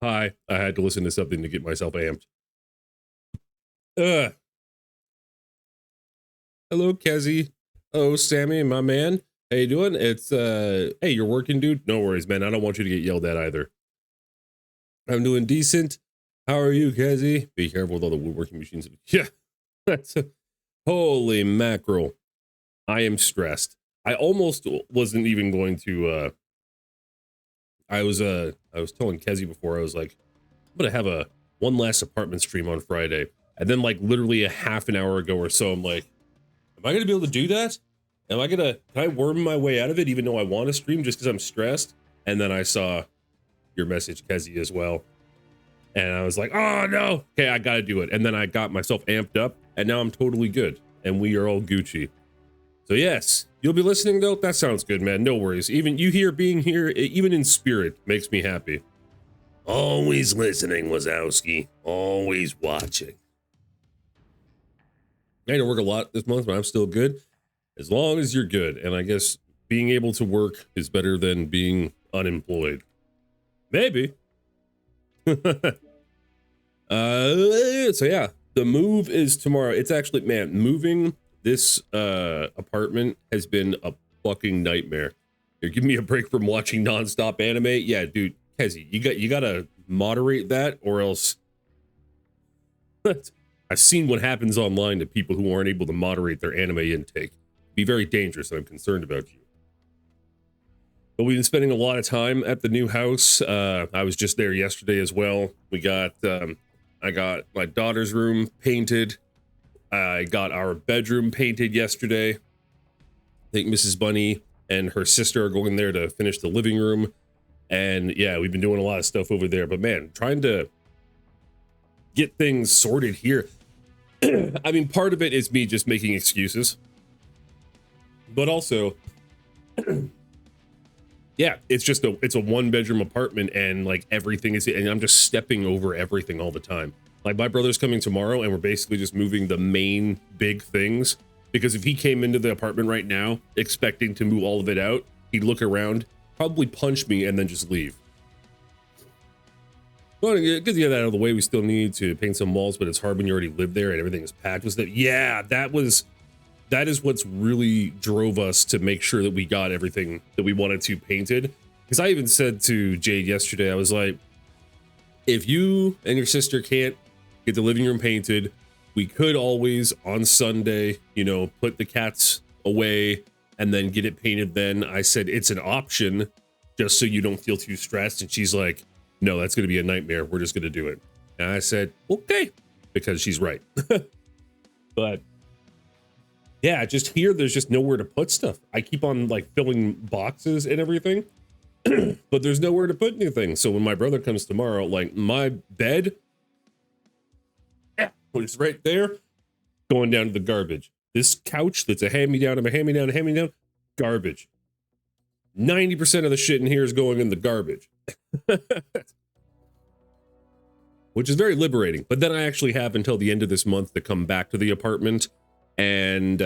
Hi, I had to listen to something to get myself amped. Ugh. Hello, Kezzy. Oh, Sammy, my man. How you doing? It's hey, you're working, dude? No worries, man. I don't want you to get yelled at either. I'm doing decent. How are you, Kezi? Be careful with all the woodworking machines. Yeah, that's holy mackerel. I am stressed. I almost wasn't even going to I was telling Kezi before, I was like, I'm gonna have a one last apartment stream on Friday. And then like literally a half an hour ago or so, I'm like, am I gonna be able to do that? Can I worm my way out of it even though I want to stream just because I'm stressed? And then I saw your message, Kezi, as well. And I was like, oh no, okay, I gotta do it. And then I got myself amped up and now I'm totally good. And we are all Gucci. So yes, you'll be listening though? That sounds good, man. No worries. Even you here being here, even in spirit, makes me happy. Always listening, Wazowski. Always watching. I had to work a lot this month, but I'm still good. As long as you're good. And I guess being able to work is better than being unemployed. Maybe. So yeah, the move is tomorrow. It's actually, man, moving this apartment has been a fucking nightmare. Here, give me a break from watching nonstop anime. Yeah, dude, Kezi, you gotta moderate that or else I've seen what happens online to people who aren't able to moderate their anime intake. Be very dangerous, and I'm concerned about you. But we've been spending a lot of time at the new house. I was just there yesterday as well. We got, I got my daughter's room painted. I got our bedroom painted yesterday. I think Mrs. Bunny and her sister are going there to finish the living room. And yeah, we've been doing a lot of stuff over there. But man, trying to get things sorted here. I mean, part of it is me just making excuses. But also, yeah, it's a one bedroom apartment and like everything is, and I'm just stepping over everything all the time. Like my brother's coming tomorrow and we're basically just moving the main big things, because if he came into the apartment right now expecting to move all of it out, he'd look around, probably punch me and then just leave. Well, good to get that out of the way. We still need to paint some walls, but it's hard when you already live there and everything is packed. Yeah, that is what's really drove us to make sure that we got everything that we wanted to painted. Because I even said to Jade yesterday, I was like, if you and your sister can't get the living room painted, we could always on Sunday, you know, put the cats away and then get it painted then. I said, it's an option just so you don't feel too stressed. And she's like, no, that's going to be a nightmare. We're just going to do it. And I said, okay, because she's right. But yeah, just here, there's just nowhere to put stuff. I keep on like filling boxes and everything, but there's nowhere to put anything. So when my brother comes tomorrow, like my bed, which is right there, going down to the garbage. This couch that's a hand-me-down, garbage. 90% of the shit in here is going in the garbage. Which is very liberating. But then I actually have until the end of this month to come back to the apartment and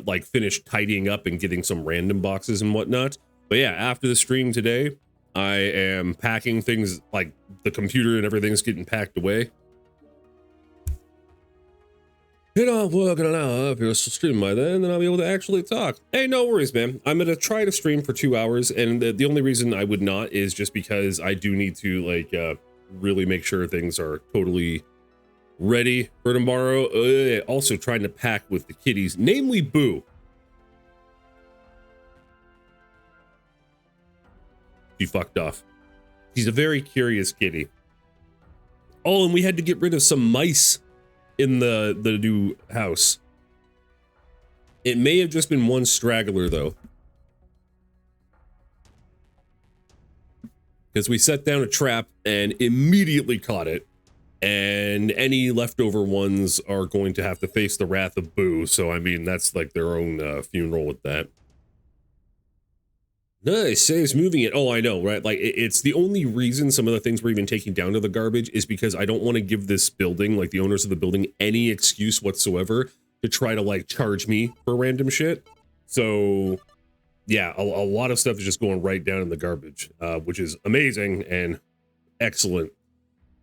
like finish tidying up and getting some random boxes and whatnot. But yeah, after the stream today, I am packing things, like the computer and everything's getting packed away. You know, working an hour. If you're streaming by then I'll be able to actually talk. Hey, no worries, man. I'm gonna try to stream for 2 hours, and the only reason I would not is just because I do need to like really make sure things are totally ready for tomorrow. Also trying to pack with the kitties, namely Boo. She fucked off. She's a very curious kitty. Oh, and we had to get rid of some mice in the new house. It may have just been one straggler though, because we set down a trap and immediately caught it, and any leftover ones are going to have to face the wrath of Boo. So I mean, that's like their own funeral with that. Nice, saves moving it. Oh, I know, right? Like, it's the only reason some of the things we're even taking down to the garbage is because I don't want to give this building, like the owners of the building, any excuse whatsoever to try to like charge me for random shit. So yeah, a lot of stuff is just going right down in the garbage, which is amazing and excellent.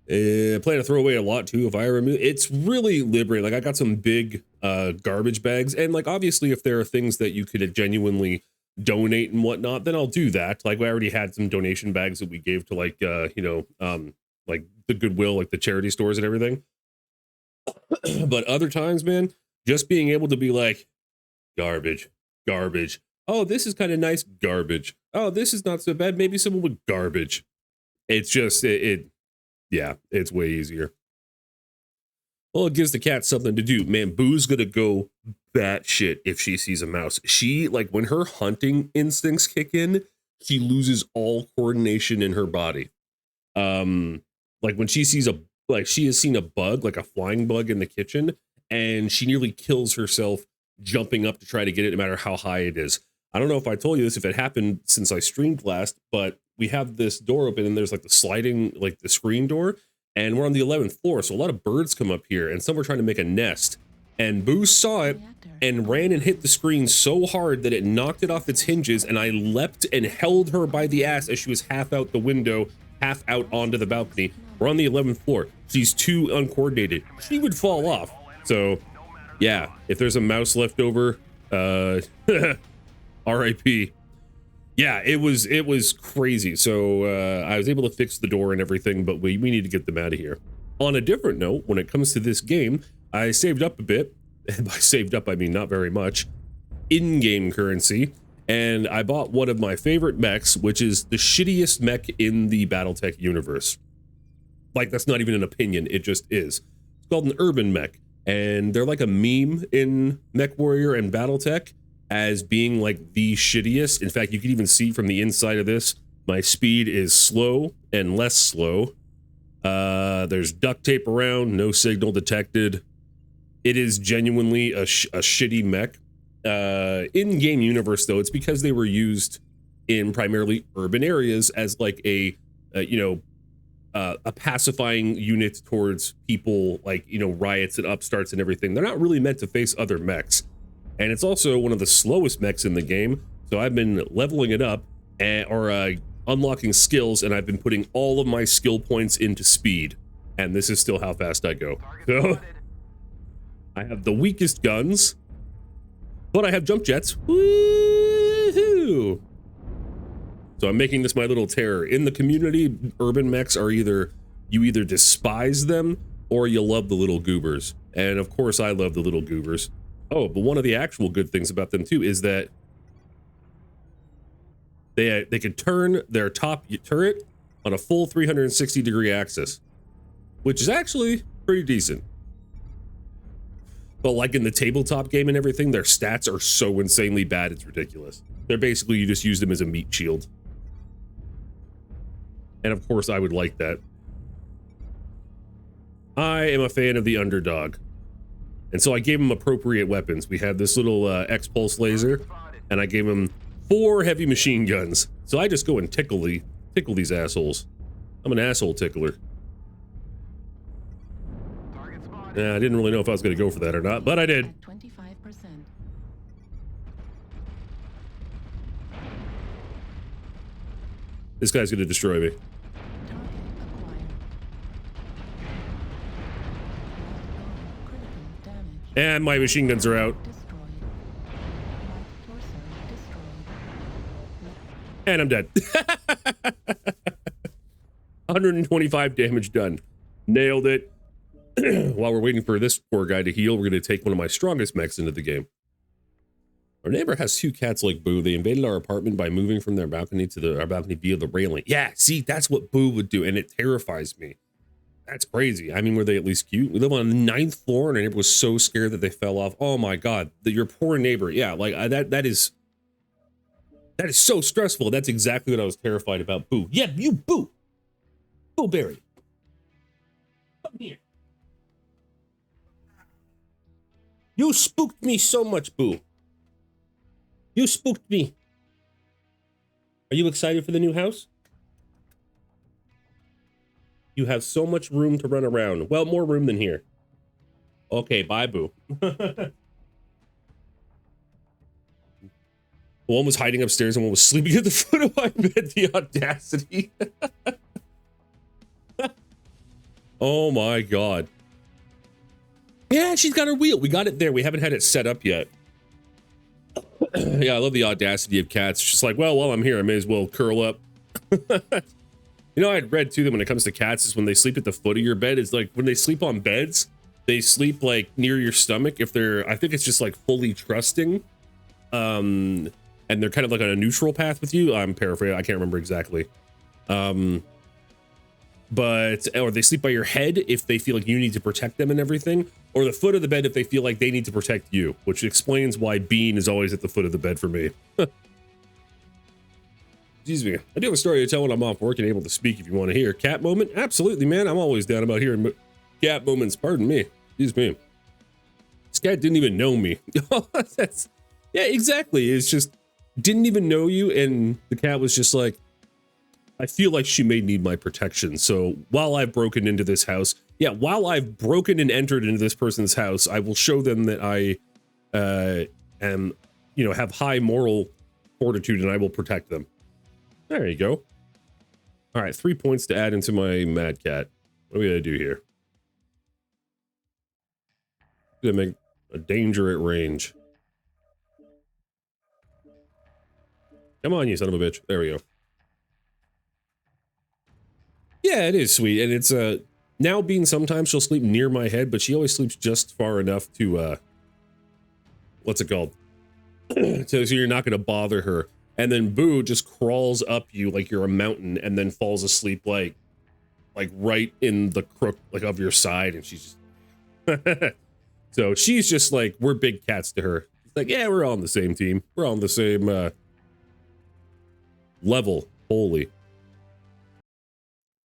I plan to throw away a lot too if I remove. It's really liberating. Like I got some big garbage bags, and like obviously if there are things that you could genuinely donate and whatnot, then I'll do that. Like we already had some donation bags that we gave to like like the Goodwill, like the charity stores and everything. But other times, man, just being able to be like garbage, garbage. Oh, this is kind of nice, garbage. Oh, this is not so bad. Maybe someone with garbage. It's just yeah, it's way easier. Well, it gives the cat something to do. Man, Boo's gonna go batshit if she sees a mouse. She, like, when her hunting instincts kick in, she loses all coordination in her body. Like when she sees she has seen a bug, like a flying bug in the kitchen, and she nearly kills herself jumping up to try to get it, no matter how high it is. I don't know if I told you this, if it happened since I streamed last, but we have this door open and there's like the sliding, like the screen door, and we're on the 11th floor. So a lot of birds come up here and some are trying to make a nest, and Boo saw it and ran and hit the screen so hard that it knocked it off its hinges. And I leapt and held her by the ass as she was half out the window, half out onto the balcony. We're on the 11th floor. She's too uncoordinated. She would fall off. So yeah, if there's a mouse left over, RIP. Yeah, it was crazy. So I was able to fix the door and everything, but we need to get them out of here. On a different note, when it comes to this game, I saved up a bit, and by saved up I mean not very much, in-game currency, and I bought one of my favorite mechs, which is the shittiest mech in the BattleTech universe. Like, that's not even an opinion, it just is. It's called an urban mech, and they're like a meme in MechWarrior and BattleTech as being like the shittiest. In fact, you can even see from the inside of this, my speed is slow and less slow. There's duct tape around, no signal detected. It is genuinely a shitty mech. In-game universe, though, it's because they were used in primarily urban areas as like a pacifying unit towards people, like, riots and upstarts and everything. They're not really meant to face other mechs. And it's also one of the slowest mechs in the game. So I've been leveling it up or unlocking skills, and I've been putting all of my skill points into speed. And this is still how fast I go. So I have the weakest guns, but I have jump jets. Woohoo! So I'm making this my little terror. In the community, urban mechs are you either despise them or you love the little goobers. And of course I love the little goobers. Oh, but one of the actual good things about them too is that they can turn their top turret on a full 360-degree axis, which is actually pretty decent. But like in the tabletop game and everything, their stats are so insanely bad, it's ridiculous. They're basically, you just use them as a meat shield. And of course I would like that. I am a fan of the underdog. And so I gave him appropriate weapons. We had this little X-Pulse laser, and I gave him 4 heavy machine guns. So I just go and tickle these assholes. I'm an asshole tickler. Yeah, I didn't really know if I was going to go for that or not, but I did. 25%. This guy's going to destroy me. And my machine guns are out. And I'm dead. 125 damage done. Nailed it. While we're waiting for this poor guy to heal, we're going to take one of my strongest mechs into the game. Our neighbor has 2 cats like Boo. They invaded our apartment by moving from their balcony to our balcony via the railing. Yeah, see, that's what Boo would do, and it terrifies me. That's crazy. I mean, were they at least cute? We live on the 9th floor, and our neighbor was so scared that they fell off. Oh my God, your poor neighbor. Yeah, like that is so stressful. That's exactly what I was terrified about. Boo. Yeah, you Boo. Boo Berry. Come here. You spooked me so much, Boo. You spooked me. Are you excited for the new house? You have so much room to run around. Well, more room than here. Okay, bye, Boo. One was hiding upstairs and one was sleeping at the foot of my bed. The audacity. Oh my God. Yeah, she's got her wheel. We got it there. We haven't had it set up yet. Yeah, I love the audacity of cats. It's just like, well, while I'm here, I may as well curl up. You know, I'd read too that when it comes to cats is when they sleep at the foot of your bed, it's like when they sleep on beds, they sleep like near your stomach. If they're, I think it's just like fully trusting. And they're kind of like on a neutral path with you. I'm paraphrasing. I can't remember exactly. But, or they sleep by your head if they feel like you need to protect them and everything, or the foot of the bed if they feel like they need to protect you, which explains why Bean is always at the foot of the bed for me. Excuse me. I do have a story to tell when I'm off work and able to speak if you want to hear. Cat moment? Absolutely, man. I'm always down about hearing cat moments. Pardon me. Excuse me. This cat didn't even know me. Yeah, exactly. It's just, didn't even know you, and the cat was just like, I feel like she may need my protection. So while I've broken into this house, yeah, while I've broken and entered into this person's house, I will show them that I am, you know, have high moral fortitude, and I will protect them. There you go. All right, 3 points to add into my Mad Cat. What are we gonna do here? Gonna make a danger at range. Come on, you son of a bitch. There we go. Yeah, it is sweet, and it's now Bean sometimes she'll sleep near my head, but she always sleeps just far enough to what's it called? So you're not gonna bother her. And then Boo just crawls up you like you're a mountain, and then falls asleep like right in the crook like of your side, and she's just so she's just like, we're big cats to her. It's like, yeah, we're all on the same team. We're all on the same level. Holy.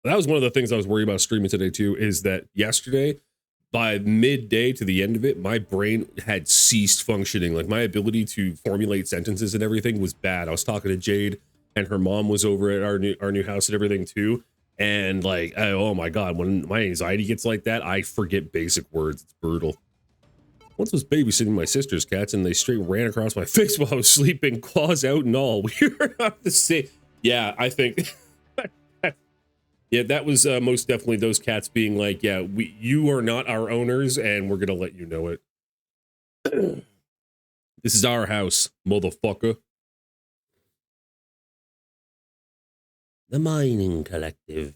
That was one of the things I was worried about streaming today too, is that yesterday, by midday to the end of it, my brain had ceased functioning. Like my ability to formulate sentences and everything was bad. I was talking to Jade, and her mom was over at our new house and everything too. And like, oh my God, when my anxiety gets like that, I forget basic words. It's brutal. Once was babysitting my sister's cats, and they straight ran across my face while I was sleeping, claws out and all. We were not the same. Yeah, I think. Yeah, that was most definitely those cats being like, yeah, you are not our owners, and we're gonna let you know it. This is our house, motherfucker. The Mining Collective.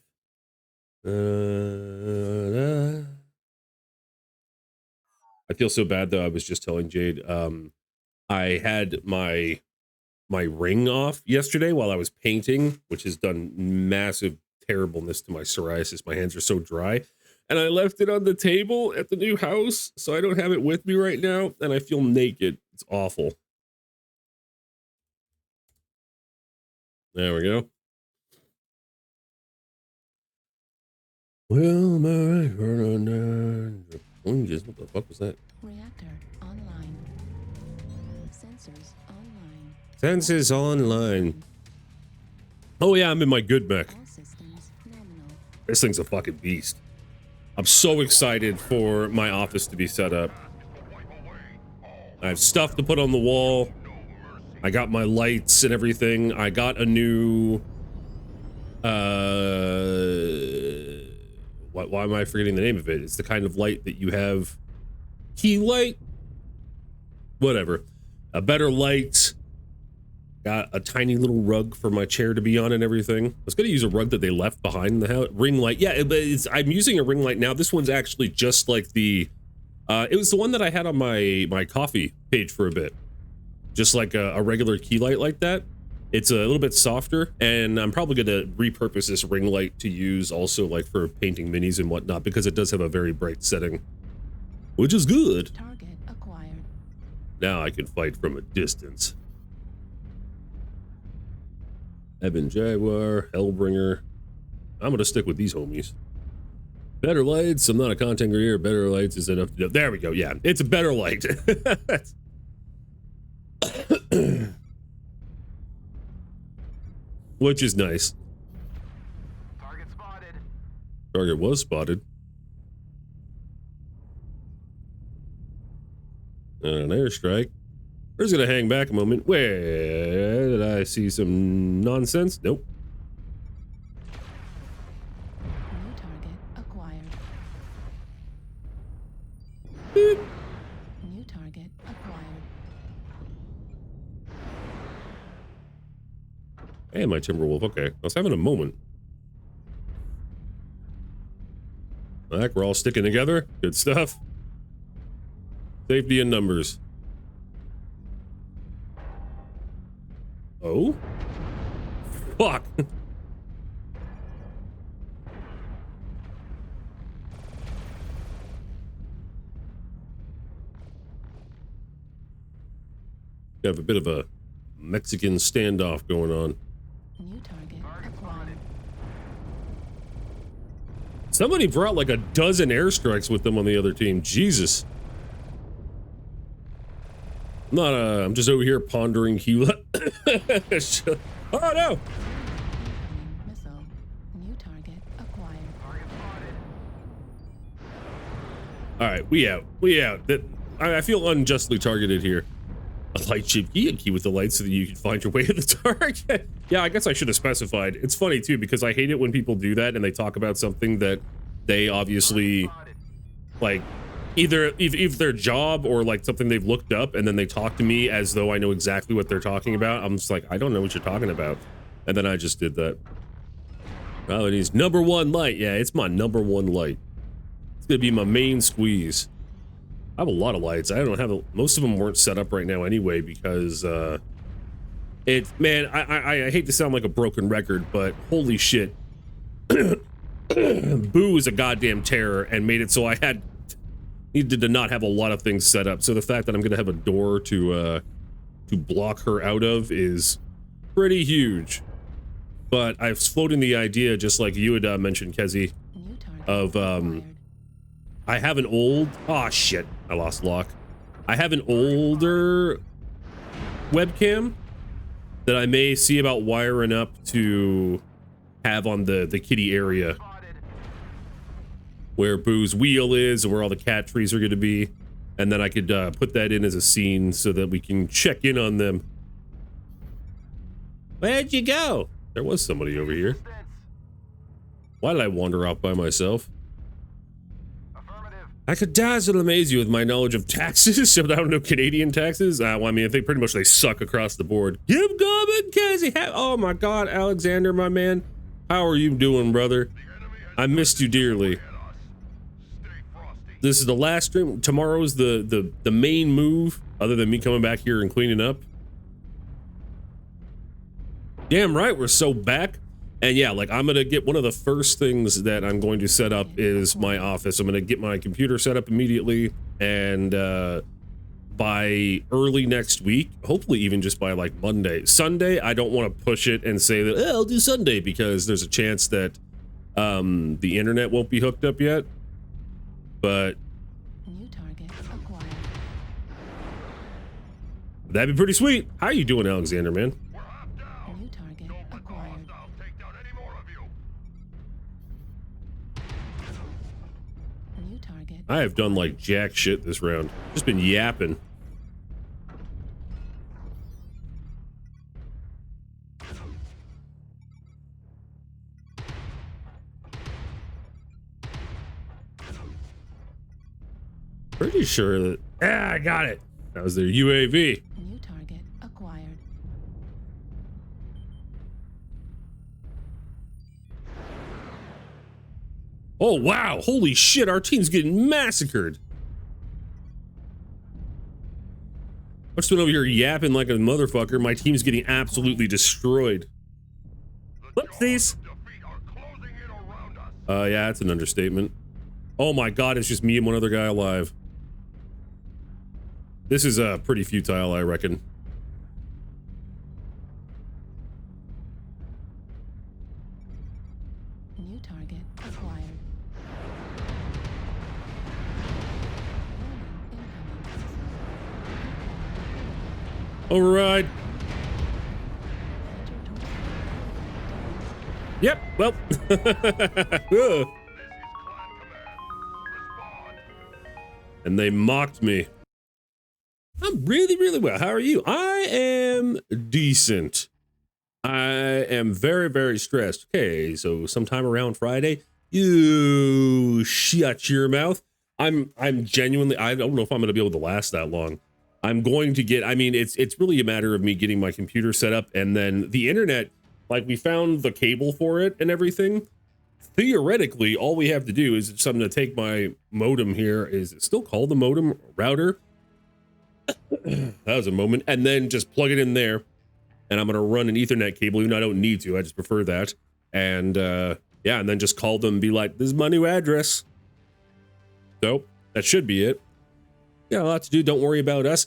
I feel so bad though. I was just telling Jade, I had my ring off yesterday while I was painting, which has done massive terribleness to my psoriasis. My hands are so dry, and I left it on the table at the new house, so I don't have it with me right now, and I feel naked. It's awful. There we go. Well, what the fuck was that? Reactor online. Sensors online. Sensors online. Oh yeah, I'm in my good mech. This thing's a fucking beast. I'm so excited for my office to be set up. I have stuff to put on the wall. I got my lights and everything. I got a new... Why am I forgetting the name of it? It's the kind of light that you have... Key light? Whatever. A better light. Got a tiny little rug for my chair to be on and everything. I was going to use a rug that they left behind in the house. Ring light. Yeah, I'm using a ring light now. This one's actually just like the... it was the one that I had on my coffee page for a bit. Just like a regular key light like that. It's a little bit softer, and I'm probably going to repurpose this ring light to use also like for painting minis and whatnot, because it does have a very bright setting. Which is good. Target acquired. Now I can fight from a distance. Ebon Jaguar, Hellbringer. I'm gonna stick with these homies. Better lights. I'm not a content creator. Better lights is enough to do. There we go. Yeah, it's a better light. Which is nice. Target spotted. Target was spotted. An airstrike. We're just gonna hang back a moment. Where did I see some nonsense? Nope. New target acquired. target acquired. Hey, my Timberwolf. Okay, I was having a moment. Heck, we're all sticking together. Good stuff. Safety in numbers. Oh? Fuck. We have a bit of a Mexican standoff going on. New target acquired. Somebody brought like a dozen airstrikes with them on the other team. Jesus. I'm not, I'm just over here pondering Hula. Oh no! Incoming missile. New target acquired. Target spotted. Alright, we out. We out. I feel unjustly targeted here. A light chip key with the light so that you can find your way to the target. Yeah, I guess I should have specified. It's funny too because I hate it when people do that and they talk about something that they obviously like either their job or like something they've looked up and then they talk to me as though I know exactly what they're talking about. I'm just like, I don't know what you're talking about. And then I just did that. Oh, it is #1 light. Yeah, it's my #1 light. It's gonna be my main squeeze. I have a lot of lights. I don't have most of them weren't set up right now anyway because man, I hate to sound like a broken record, but holy shit. Boo is a goddamn terror and made it so I needed to not have a lot of things set up. So the fact that I'm gonna have a door to block her out of is pretty huge. But I've floated the idea, just like you had mentioned, Kezi, New target of acquired. I have an old, oh shit, I lost lock. I have an older webcam that I may see about wiring up to have on the kitty area Spotted. where Boo's wheel is and where all the cat trees are going to be. And then I could put that in as a scene so that we can check in on them. Where'd you go? There was somebody over here. Distance. Why did I wander off by myself? Affirmative. I could dazzle and amaze you with my knowledge of taxes, except I don't know Canadian taxes. Well, I mean, I think pretty much they suck across the board. Give Gobbin, Cassie. Oh my God, Alexander, my man. How are you doing, brother? I missed you dearly. This is the last stream. Tomorrow's the main move, other than me coming back here and cleaning up. Damn right, we're so back. And yeah, like I'm gonna get one of the first things that I'm going to set up is my office. I'm gonna get my computer set up immediately, and by early next week, hopefully even just by like Monday. Sunday, I don't want to push it and say that, I'll do Sunday, because there's a chance that the internet won't be hooked up yet. But New target acquired. that'd be pretty sweet. How you doing, Alexander, man? New target acquired. New target. I have done like jack shit this round. Just been yapping. Pretty sure that, I got it. That was their UAV. New target acquired. Oh, wow. Holy shit. Our team's getting massacred. I'm just been over here yapping like a motherfucker. My team's getting absolutely destroyed. Whoopsies. Yeah, that's an understatement. Oh my God, it's just me and one other guy alive. This is pretty futile, I reckon. New target acquired. Override. Yep, well. And they mocked me. I'm really, really well. How are you? I am decent. I am very, very stressed. Okay, so sometime around Friday, you shut your mouth. I'm genuinely, I don't know if I'm going to be able to last that long. I'm going to get, I mean, it's really a matter of me getting my computer set up, and then the internet, like we found the cable for it and everything. Theoretically, all we have to do is something to take my modem here. Is it still called the modem router? That was a moment. And then just plug it in there. And I'm going to run an Ethernet cable, even though I don't need to. I just prefer that. And yeah, and then just call them and be like, this is my new address. So that should be it. Yeah, a lot to do. Don't worry about us.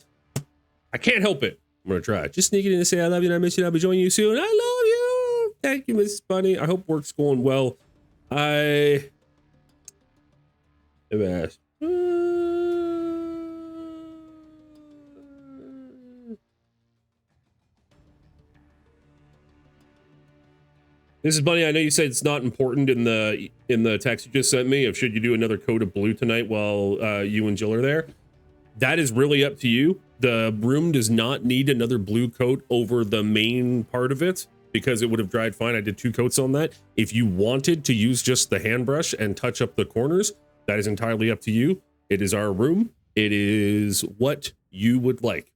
I can't help it. I'm going to try. Just sneaking in to say I love you and I miss you and I'll be joining you soon. I love you. Thank you, Mrs. Bunny. I hope work's going well. I have asked. This is Bunny. I know you said it's not important in the text you just sent me of should you do another coat of blue tonight while you and Jill are there. That is really up to you. The room does not need another blue coat over the main part of it because it would have dried fine. I did 2 coats on that. If you wanted to use just the hand brush and touch up the corners, that is entirely up to you. It is our room. It is what you would like.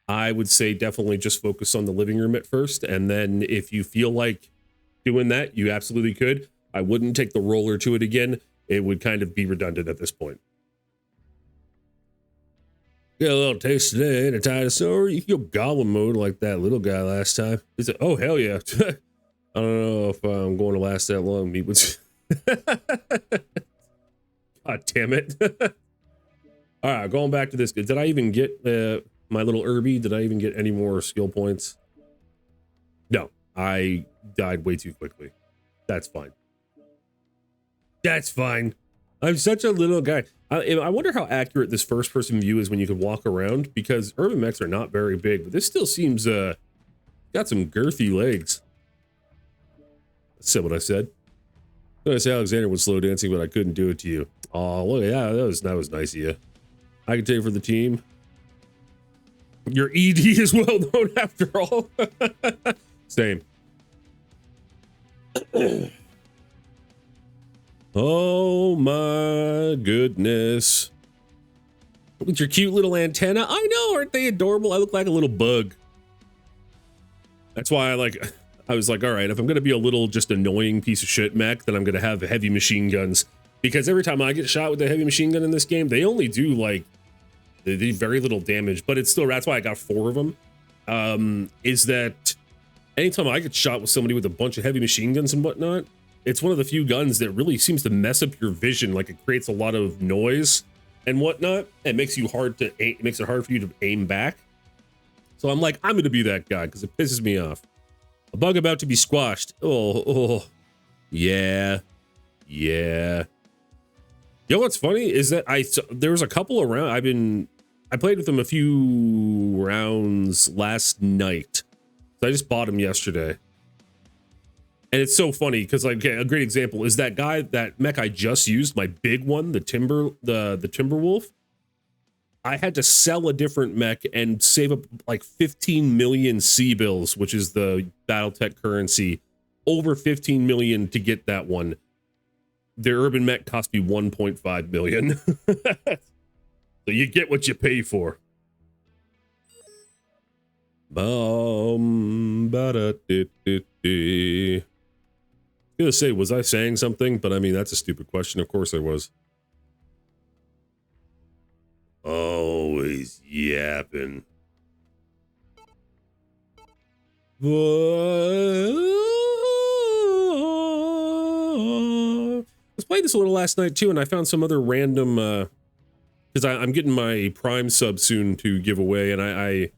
I would say definitely just focus on the living room at first. And then if you feel like doing that, you absolutely could. I wouldn't take the roller to it again. It would kind of be redundant at this point. Get a little taste today, ain't it, dinosaur? You can go goblin mode like that little guy last time. He said, oh, hell yeah. I don't know if I'm going to last that long. Meet with God damn it. All right, going back to this. Did I even get my little Irby? Did I even get any more skill points? No, I died way too quickly. That's fine. That's fine. I'm such a little guy. I wonder how accurate this first person view is when you can walk around, because urban mechs are not very big, but this still seems got some girthy legs. I said what I said. Notice Alexander was slow dancing, but I couldn't do it to you. Oh, look, yeah, that was nice of you. I can take for the team. Your ED is well known after all. Same. Oh my goodness. With your cute little antenna. I know, aren't they adorable? I look like a little bug. That's why I was like, all right, if I'm going to be a little just annoying piece of shit mech, then I'm going to have heavy machine guns. Because every time I get shot with a heavy machine gun in this game, they only do like, they do very little damage, but it's still, that's why I got 4 of them. Is that anytime I get shot with somebody with a bunch of heavy machine guns and whatnot, it's one of the few guns that really seems to mess up your vision. Like, it creates a lot of noise and whatnot. It makes you hard to aim, it makes it hard for you to aim back. So I'm like, I'm going to be that guy because it pisses me off. A bug about to be squashed. Oh, yeah. Yeah. You know what's funny is that there was a couple around. I played with them a few rounds last night. So I just bought them yesterday. And it's so funny because, like, a great example is that guy, that mech I just used, my big one, the Timberwolf. I had to sell a different mech and save up like 15 million C-bills, which is the Battletech currency, over 15 million to get that one. The urban mech cost me 1.5 million. So you get what you pay for. I was gonna say, was I saying something? But I mean, that's a stupid question. Of course I was. Always yapping. I was playing this a little last night too, and I found some other random, because I'm getting my Prime sub soon to give away, and I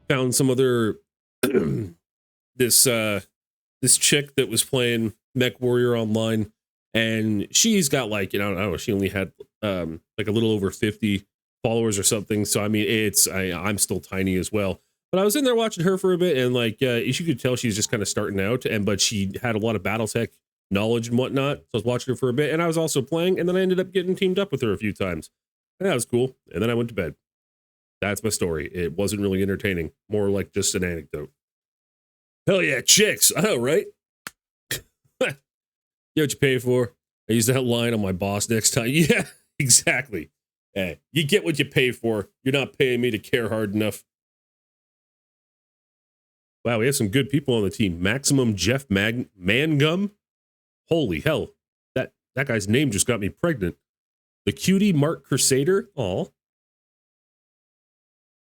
found some other, this chick that was playing MechWarrior Online, and she's got like, I don't know, she only had like a little over 50 followers or something. So I mean, I'm still tiny as well. But I was in there watching her for a bit, and like you could tell she's just kind of starting out, but she had a lot of BattleTech knowledge and whatnot. So I was watching her for a bit, and I was also playing, and then I ended up getting teamed up with her a few times. And that was cool. And then I went to bed. That's my story. It wasn't really entertaining, more like just an anecdote. Hell yeah, chicks. I know, right? You know what you pay for? I use that line on my boss next time. Yeah, Exactly. Hey, you get what you pay for. You're not paying me to care hard enough. Wow, we have some good people on the team. Maximum Jeff Mangum. Holy hell. That guy's name just got me pregnant. The cutie Mark Crusader. Aw.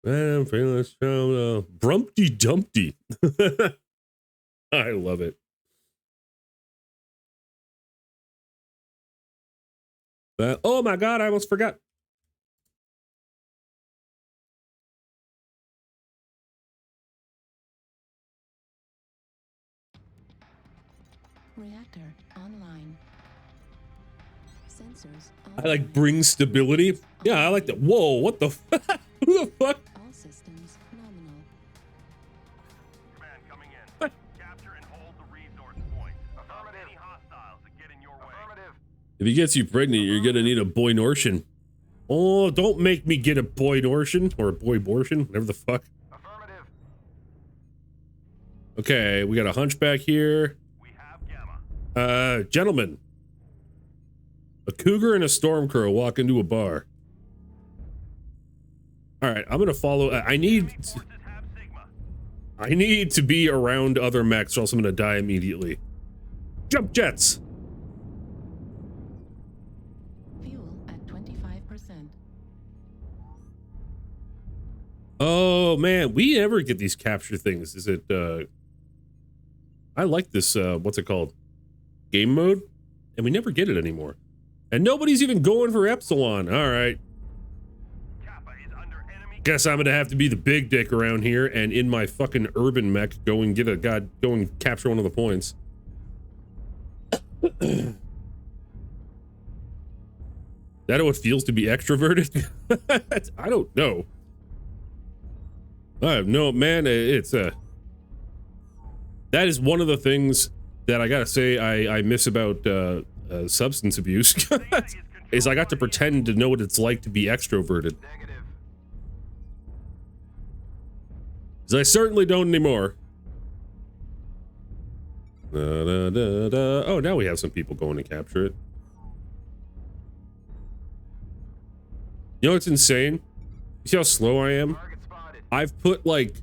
I'm feeling strong. Brumpty Dumpty. I love it. Oh my God, I almost forgot. Reactor online. Sensors I like online. bring stability. Yeah, I like that. Whoa, what the who the fuck? All systems nominal. Command coming in. What? Capture and hold the resource point. Affirmative. Any hostiles that get in your way. Affirmative. If he gets you pregnant, you're gonna need a boy abortion. Oh, don't make me get a boy abortion or a boy abortion, whatever the fuck. Affirmative. Okay, we got a hunchback here. We have Gamma. Gentlemen. A cougar and a storm crow walk into a bar. All right, I'm gonna follow. I need Forces have Sigma. to be around other mechs, or else I'm gonna die immediately. Jump jets. Fuel at 25%. Oh man, we never get these capture things. Is it? I like this. What's it called? Game mode, and we never get it anymore. And nobody's even going for Epsilon. All right. Kappa is under enemy. Guess I'm gonna have to be the big dick around here, and in my fucking urban mech, go and capture one of the points. That how it feels to be extroverted? I don't know. I have no man. It's that is one of the things that I gotta say I miss about substance abuse. Is I got to pretend to know what it's like to be extroverted. Negative. Because I certainly don't anymore. Oh, now we have some people going to capture it. You know what's insane? You see how slow I am? Target spotted. I've put like,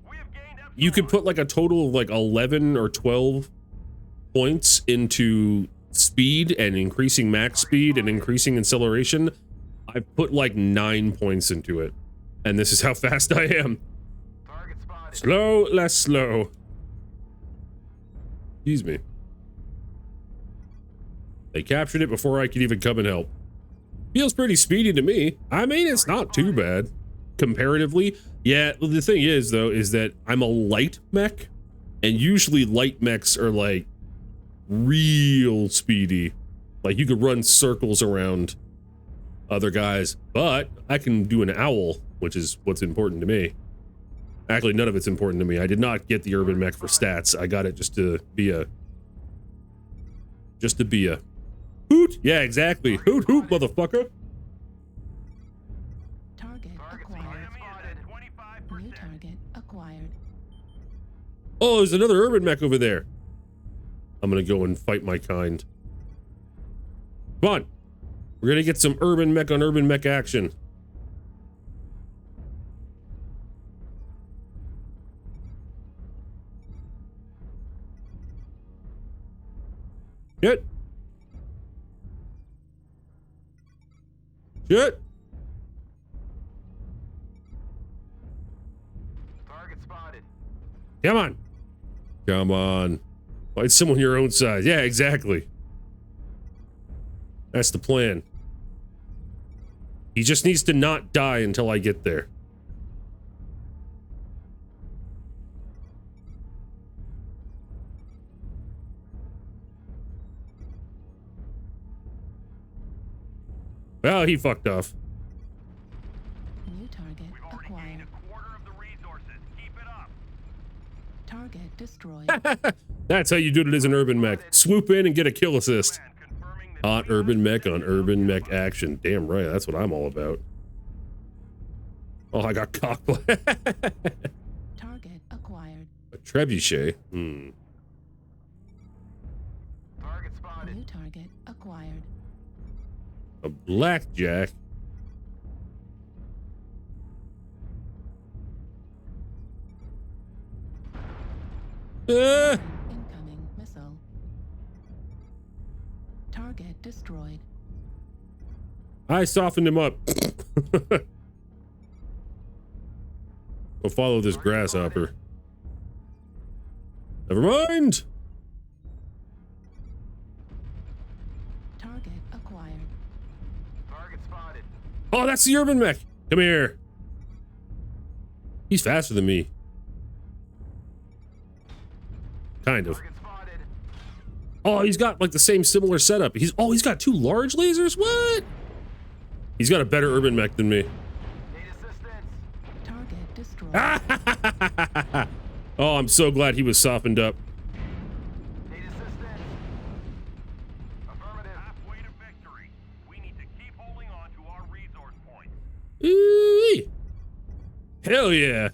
We have gained Epsilon. you could put like a total of like 11 or 12 points into speed and increasing max speed and increasing acceleration. I've put like 9 points into it. And this is how fast I am. Target spotted. Slow, less slow. Excuse me. They captured it before I could even come and help. Feels pretty speedy to me. I mean, it's not too bad comparatively. Yeah, well, the thing is though, is that I'm a light mech, and usually light mechs are like real speedy. Like you could run circles around other guys, but I can do an owl, which is what's important to me. Actually, none of it's important to me. I did not get the urban mech for stats. I got it just to be a hoot. Yeah, exactly. Hoot hoot, motherfucker. Target acquired. Spotted. 25%. New target acquired. Oh, there's another urban mech over there. I'm gonna go and fight my kind. Come on. We're gonna get some urban mech on urban mech action. Shit. Shit. Target spotted. Come on. Come on. Find someone your own size. Yeah, exactly. That's the plan. He just needs to not die until I get there. Well, he fucked off. New target We've already gained acquired. a quarter of the resources. Keep it up. Target destroyed. That's how you do it as an urban mech. Swoop in and get a kill assist. Command confirming that Hot urban mech on urban mech action. Damn right, that's what I'm all about. Oh, I got cockblast. Target acquired. A trebuchet. Hmm. Target spotted. New target acquired. A blackjack. Incoming missile. Target destroyed. I softened him up. Go follow this grasshopper. Never mind. Target acquired. Target spotted. Oh, that's the urban mech. Come here. He's faster than me. Kind of. Target spotted. Oh, he's got like the same similar setup. He's got 2 large lasers? What? He's got a better urban mech than me. Need assistance. Target destroyed. Oh, I'm so glad he was softened up. Need assistance. Affirmative. Halfway to victory. We need to keep holding on to our resource points. Ooh-wee. Hell yeah.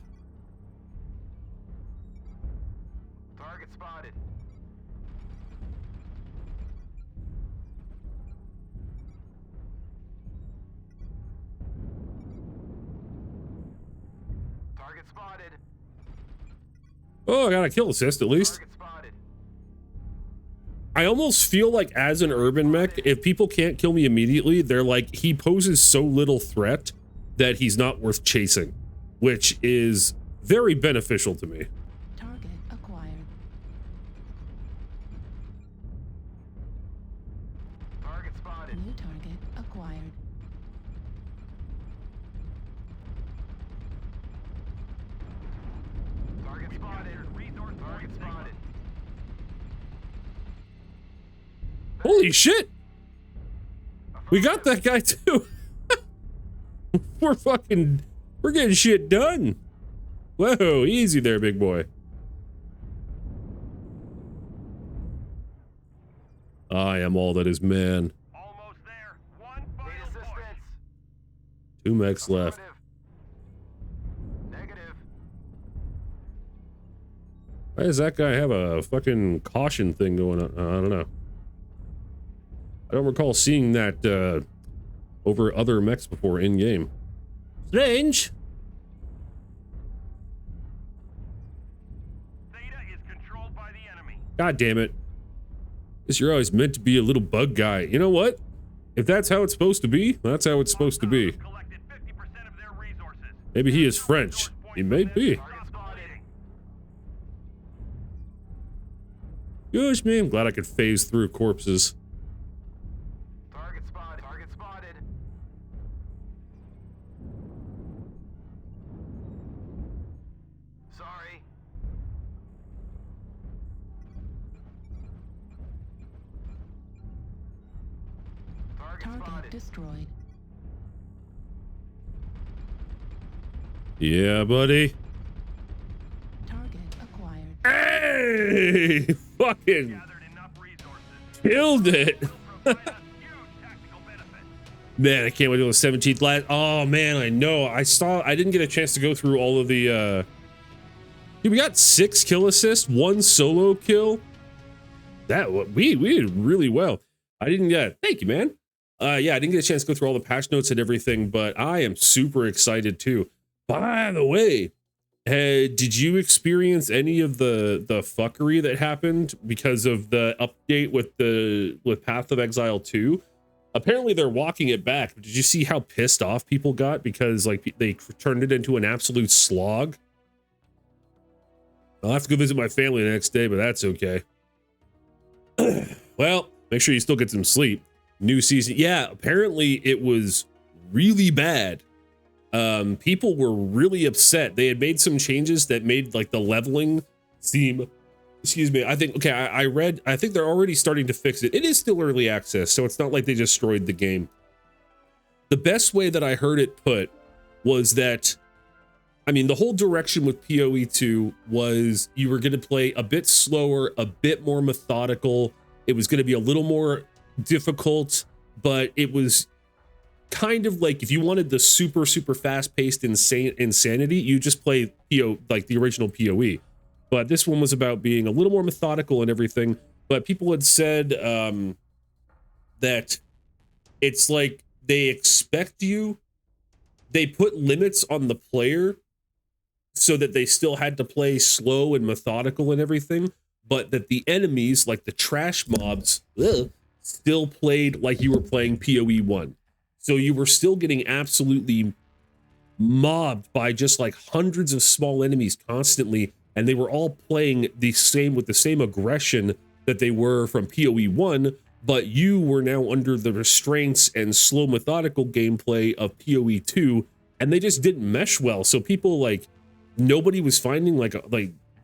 Target spotted. Target spotted. Oh, I got a kill assist at least. Target spotted. I almost feel like as an urban mech, if people can't kill me immediately, they're like, he poses so little threat that he's not worth chasing, which is very beneficial to me. Target acquired. Target spotted. New target acquired. Target spotted. Resource target spotted. Holy shit! We got that guy too. We're getting shit done. Whoa, easy there, big boy. I am all that is man. Almost there. One Need final push. assistance. 2 mechs left. Affirmative. Negative. Why does that guy have a fucking caution thing going on? I don't know. I don't recall seeing that over other mechs before in game. Strange. Theta is controlled by the enemy. God damn it. Guess you're always meant to be a little bug guy. You know what? If that's how it's supposed to be, that's how it's supposed to be. Collected 50% of their resources. Maybe he is French. He may be. Target spotted. Gosh, man, I'm glad I could phase through corpses. Target spotted. Target spotted. Sorry. Target Target spotted. destroyed. Yeah, buddy. Target acquired. Hey! Fucking Gathered enough resources. killed it. Will provide us huge tactical benefits. Man, I can't wait till the 17th last. Oh man, I know. I didn't get a chance to go through all of the Dude, we got 6 kill assists, 1 solo kill. That we did really well. I didn't get thank you, man. Yeah, I didn't get a chance to go through all the patch notes and everything, but I am super excited too. By the way, did you experience any of the fuckery that happened because of the update with Path of Exile 2? Apparently they're walking it back. Did you see how pissed off people got because like they turned it into an absolute slog? I'll have to go visit my family the next day, but that's okay. Well, make sure you still get some sleep. New season. Yeah, apparently it was really bad. People were really upset. They had made some changes that made like the leveling seem, excuse me, I think, okay, I think they're already starting to fix it. It is still early access, so it's not like they destroyed the game. The best way that I heard it put was that, I mean, the whole direction with PoE 2 was you were going to play a bit slower, a bit more methodical. It was going to be a little more difficult, but it was kind of like if you wanted the super fast-paced insanity, you just play like the original PoE. But this one was about being a little more methodical and everything. But people had said that it's like they expect you, they put limits on the player so that they still had to play slow and methodical and everything, but that the enemies, like the trash mobs, still played like you were playing PoE 1. So you were still getting absolutely mobbed by just like hundreds of small enemies constantly, and they were all playing the same with the same aggression that they were from PoE 1, but you were now under the restraints and slow methodical gameplay of PoE 2, and they just didn't mesh well. So people like, nobody was finding like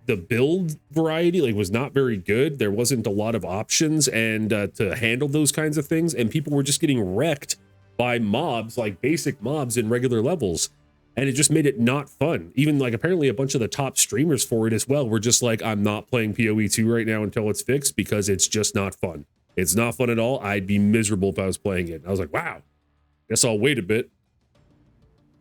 the build variety like was not very good. There wasn't a lot of options and to handle those kinds of things, and people were just getting wrecked by mobs, like basic mobs in regular levels, and it just made it not fun. Even like apparently a bunch of the top streamers for it as well were just like, I'm not playing PoE 2 right now until it's fixed because it's just not fun. It's not fun at all. I'd be miserable if I was playing it. And I was like, wow, guess I'll wait a bit.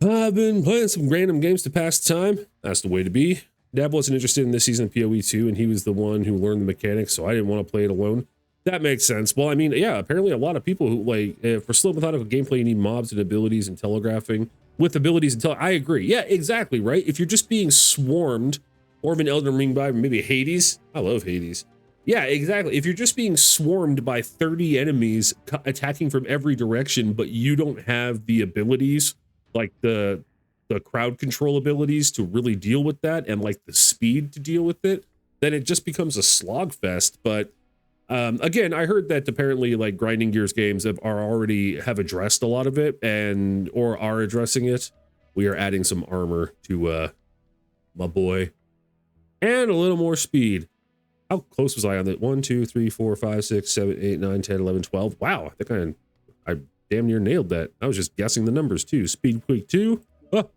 I've been playing some random games to pass the time. That's the way to be. Dad wasn't interested in this season of PoE 2, and he was the one who learned the mechanics, so I didn't want to play it alone. That makes sense. Well, I mean, yeah, apparently a lot of people who like, for slow methodical gameplay, you need mobs and abilities and telegraphing. With abilities and I agree. Yeah, exactly, right? If you're just being swarmed, or of an Elden Ring by maybe Hades. I love Hades. Yeah, exactly. If you're just being swarmed by 30 enemies attacking from every direction, but you don't have the abilities, like the crowd control abilities to really deal with that, and like the speed to deal with it, then it just becomes a slog fest. But again, I heard that apparently like Grinding Gears games have addressed a lot of it or are addressing it. We are adding some armor to my boy and a little more speed. How close was I on that? 1, 2, 3, 4, 5, 6, 7, 8, 9, 10, 11, 12. Wow, I think I damn near nailed that. I was just guessing the numbers too. Speed Quake 2. Oh.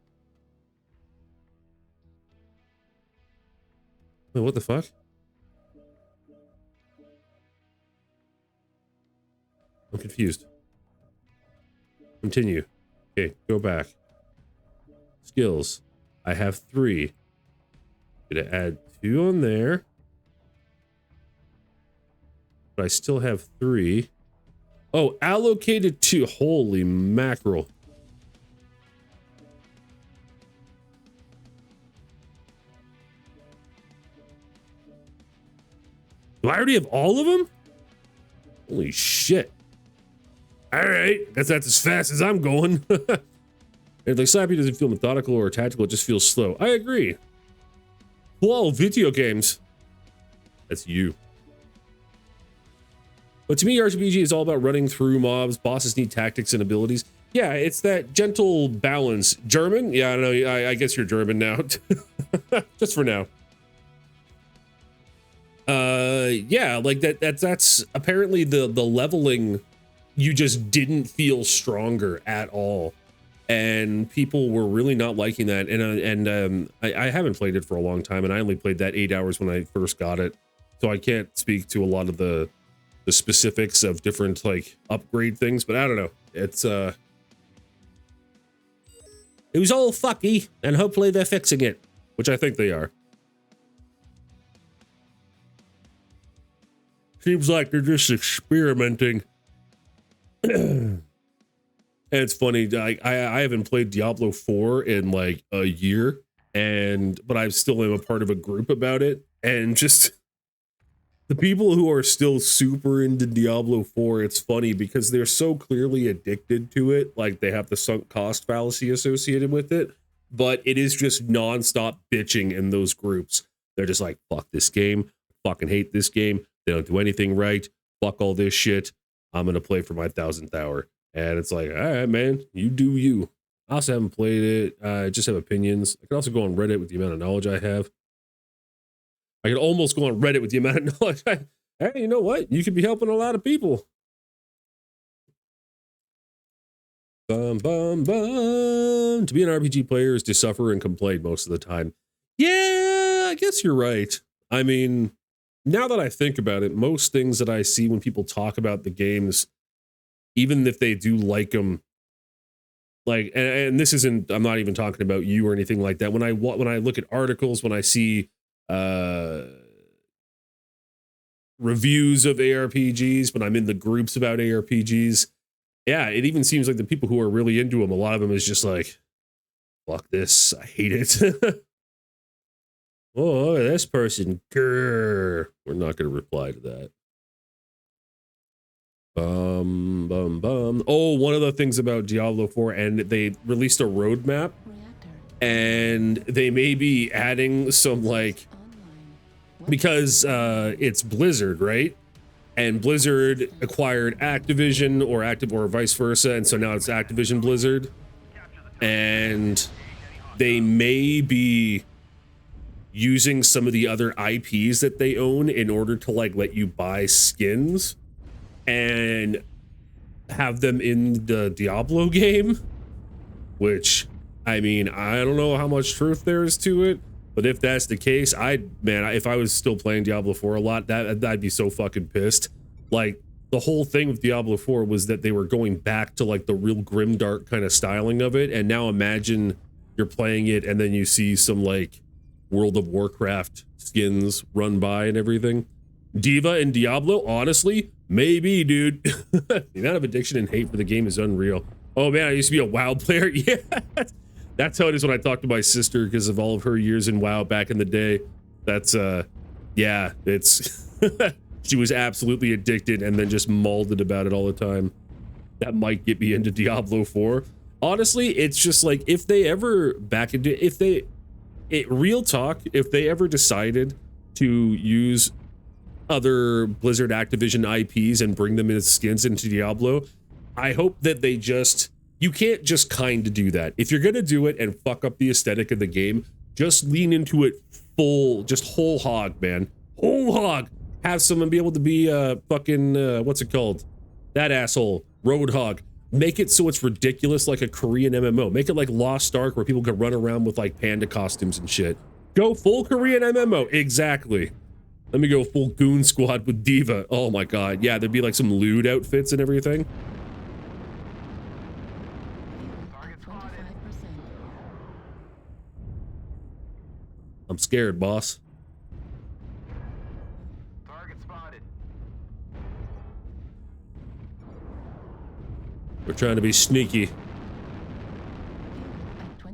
Wait, what the fuck? I'm confused. Continue. Okay, go back. Skills. I have 3. Gonna add 2 on there. But I still have 3. Oh, allocated 2. Holy mackerel. Do I already have all of them? Holy shit. All right, guess that's as fast as I'm going. If like Slappy doesn't feel methodical or tactical, it just feels slow. I agree. Whoa, video games. That's you. But to me, RPG is all about running through mobs. Bosses need tactics and abilities. Yeah, it's that gentle balance. German? Yeah, I know. I guess you're German now. Just for now. Yeah, like that's apparently the leveling. You just didn't feel stronger at all, and people were really not liking that. And I haven't played it for a long time, and I only played that 8 hours when I first got it, so I can't speak to a lot of the specifics of different like upgrade things. But I don't know. It's it was all fucky, and hopefully they're fixing it, which I think they are. Seems like they're just experimenting. And it's funny, I haven't played Diablo 4 in like a year, but I still am a part of a group about it, and just the people who are still super into Diablo 4, it's funny because they're so clearly addicted to it, like they have the sunk cost fallacy associated with it, but it is just nonstop bitching in those groups. They're just like, fuck this game, fucking hate this game, they don't do anything right, fuck all this shit, I'm gonna play for my 1000th hour. And it's like, all right, man, you do you. I also haven't played it. I just have opinions. I could also go on Reddit with the amount of knowledge I have. I could almost go on Reddit with the amount of knowledge. Hey, you know what? You could be helping a lot of people. Bum, bum, bum. To be an RPG player is to suffer and complain most of the time. Yeah, I guess you're right. I mean, now that I think about it, most things that I see when people talk about the games, even if they do like them, like, and this isn't, I'm not even talking about you or anything like that. When I look at articles, when I see reviews of ARPGs, when I'm in the groups about ARPGs, Yeah, it even seems like the people who are really into them, a lot of them is just like, fuck this, I hate it. Oh, this person, grr. We're not going to reply to that. Oh, one of the things about Diablo 4, and they released a roadmap, Reactor. and they may be adding some like, Online. because it's Blizzard, right? And Blizzard acquired Activision or vice versa, and so now it's Activision Blizzard, and they may be using some of the other IPs that they own in order to like let you buy skins and have them in the Diablo game, which, I mean, I don't know how much truth there is to it, but if that's the case, if I was still playing Diablo 4 a lot, I'd be so fucking pissed. Like, the whole thing with Diablo 4 was that they were going back to like the real grimdark kind of styling of it, and now imagine you're playing it and then you see some like World of Warcraft skins run by and everything. Diva and Diablo, honestly, maybe, dude. The amount of addiction and hate for the game is unreal. Oh man, I used to be a WoW player. Yeah, that's how it is when I talk to my sister because of all of her years in WoW back in the day. That's yeah, it's she was absolutely addicted and then just mauled about it all the time. That might get me into Diablo 4. Honestly, it's just like if they ever real talk, if they ever decided to use other Blizzard Activision IPs and bring them as skins into Diablo, I hope that they you can't just kind of do that. If you're going to do it and fuck up the aesthetic of the game, just lean into it full, just whole hog, man. Whole hog. Have someone be able to be fucking, what's it called? That asshole, Roadhog. Make it so it's ridiculous like a Korean MMO. Make it like Lost Ark where people can run around with like panda costumes and shit. Go full Korean MMO. Exactly. Let me go full Goon Squad with Diva. Oh my god. Yeah, there'd be like some lewd outfits and everything. Fuel at 25%. I'm scared, boss. Target spotted. We're trying to be sneaky. Fuel at 25%.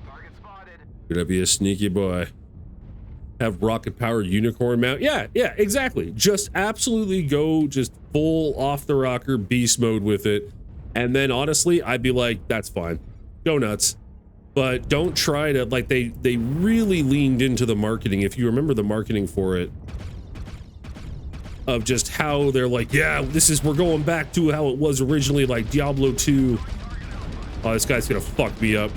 Target spotted. Gonna be a sneaky boy. Have rocket powered unicorn mount. Yeah, exactly. Just absolutely go just full off the rocker beast mode with it. And then honestly, I'd be like, that's fine. Go nuts. But don't try to, like, they really leaned into the marketing. If you remember the marketing for it, of just how they're like, yeah, we're going back to how it was originally, like Diablo 2. Oh, this guy's gonna fuck me up.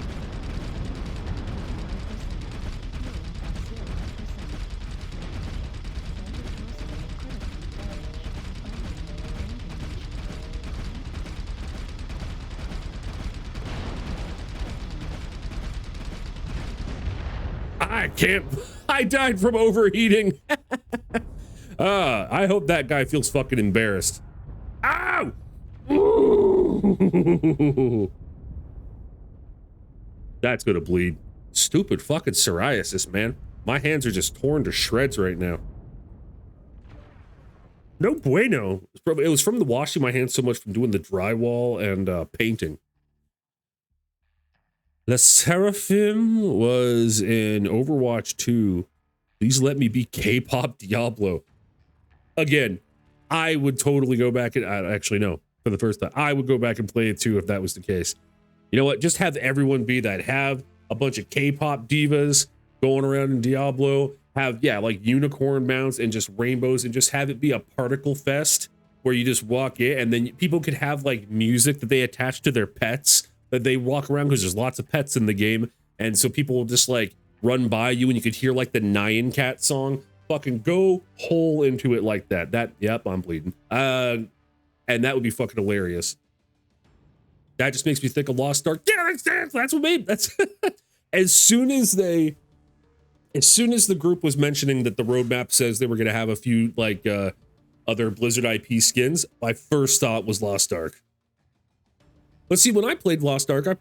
I died from overheating. I hope that guy feels fucking embarrassed. Ow! Ooh. That's gonna bleed. Stupid fucking psoriasis, man. My hands are just torn to shreds right now. No bueno. It was from the washing my hands so much from doing the drywall and painting. The Seraphim was in Overwatch 2. Please let me be K-pop Diablo. Again, I would totally go back and actually no, for the first time, I would go back and play it too if that was the case. You know what? Just have everyone be that. Have a bunch of K-pop divas going around in Diablo. Have, yeah, like unicorn mounts and just rainbows, and just have it be a particle fest where you just walk in and then people could have like music that they attach to their pets that they walk around, because there's lots of pets in the game. And so people will just like run by you and you could hear like the Nyan Cat song. Fucking go whole into it like that. Yep, I'm bleeding. And that would be fucking hilarious. That just makes me think of Lost Ark. Yeah, that's what made, that's as soon as the group was mentioning that the roadmap says they were going to have a few like other Blizzard IP skins, my first thought was Lost Ark. Let's see, when I played Lost Ark, I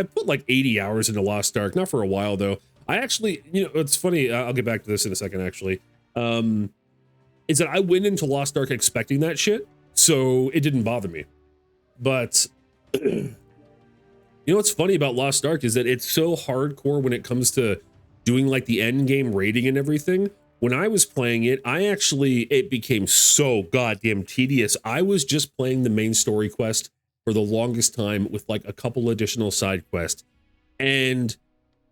put like 80 hours into Lost Ark, not for a while though. I actually, you know, it's funny, I'll get back to this in a second actually, is that I went into Lost Ark expecting that shit, so it didn't bother me. But you know what's funny about Lost Ark is that it's so hardcore when it comes to doing like the end game rating and everything. When I was playing it, it became so goddamn tedious. I was just playing the main story quest for the longest time with like a couple additional side quests. And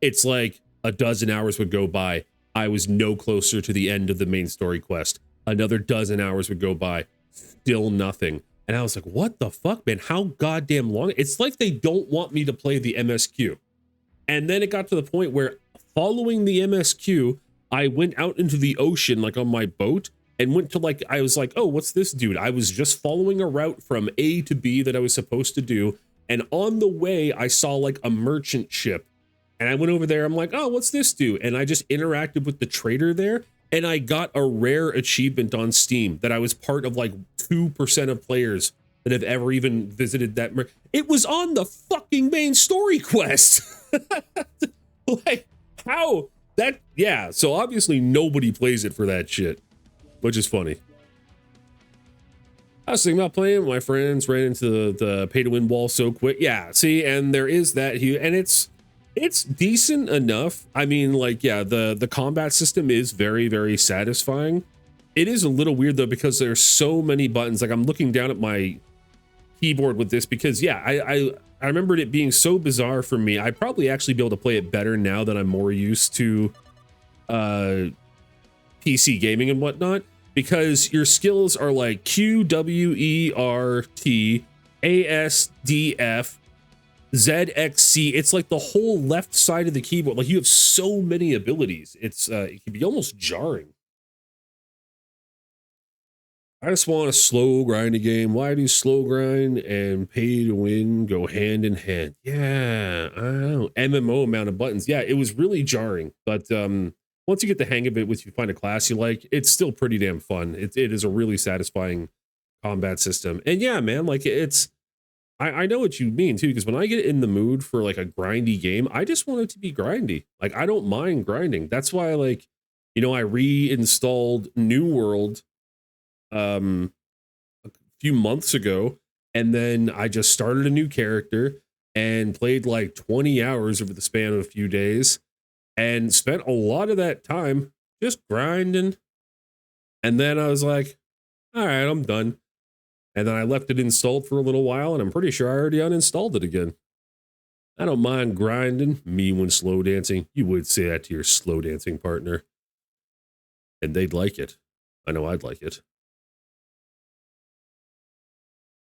it's like a dozen hours would go by. I was no closer to the end of the main story quest. Another dozen hours would go by. Still nothing. And I was like, what the fuck, man? How goddamn long? It's like they don't want me to play the MSQ. And then it got to the point where following the MSQ, I went out into the ocean, like on my boat, and went to like, I was like, oh, what's this dude? I was just following a route from A to B that I was supposed to do. And on the way, I saw like a merchant ship. And I went over there. I'm like, oh, what's this do? And I just interacted with the trader there. And I got a rare achievement on Steam that I was part of like 2% of players that have ever even visited that. It was on the fucking main story quest. Like, how? That, yeah. So obviously nobody plays it for that shit, which is funny. I was thinking about playing. My friends ran into the pay to win wall so quick. Yeah, see, and there is that here, and it's decent enough. I mean, like, yeah, the combat system is very, very satisfying. It is a little weird though, because there's so many buttons. Like, I'm looking down at my keyboard with this because, yeah, I remembered it being so bizarre for me. I'd probably actually be able to play it better now that I'm more used to PC gaming and whatnot, because your skills are like Q, W, E, R, T, A, S, D, F, Z, X, C. It's like the whole left side of the keyboard. Like, you have so many abilities. It's it can be almost jarring. I just want a slow grindy game. Why do slow grind and pay to win go hand in hand? Yeah, I don't know. MMO amount of buttons. Yeah, it was really jarring. But once you get the hang of it, once you find a class you like, it's still pretty damn fun. It is a really satisfying combat system. And yeah, man, like I know what you mean too, because when I get in the mood for like a grindy game, I just want it to be grindy. Like, I don't mind grinding. That's why, like, you know, I reinstalled New World a few months ago, and then I just started a new character and played like 20 hours over the span of a few days and spent a lot of that time just grinding. And then I was like, all right, I'm done. And then I left it installed for a little while, and I'm pretty sure I already uninstalled it again. I don't mind grinding. Me when slow dancing. You would say that to your slow dancing partner, and they'd like it. I know I'd like it.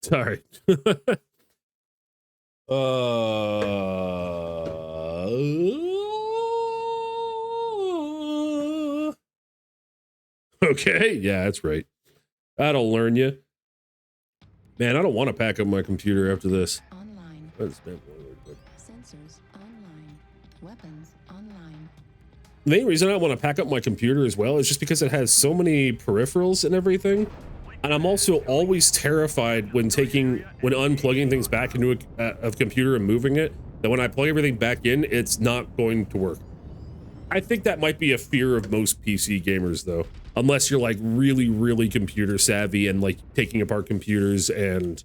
Sorry. Okay, yeah, that's right. That'll learn you. Man, I don't want to pack up my computer after this. Online. Sensors online. Weapons online. The main reason I want to pack up my computer as well is just because it has so many peripherals and everything. And I'm also always terrified when unplugging things back into a computer and moving it, that when I plug everything back in, it's not going to work. I think that might be a fear of most PC gamers though. Unless you're like really, really computer savvy and like taking apart computers and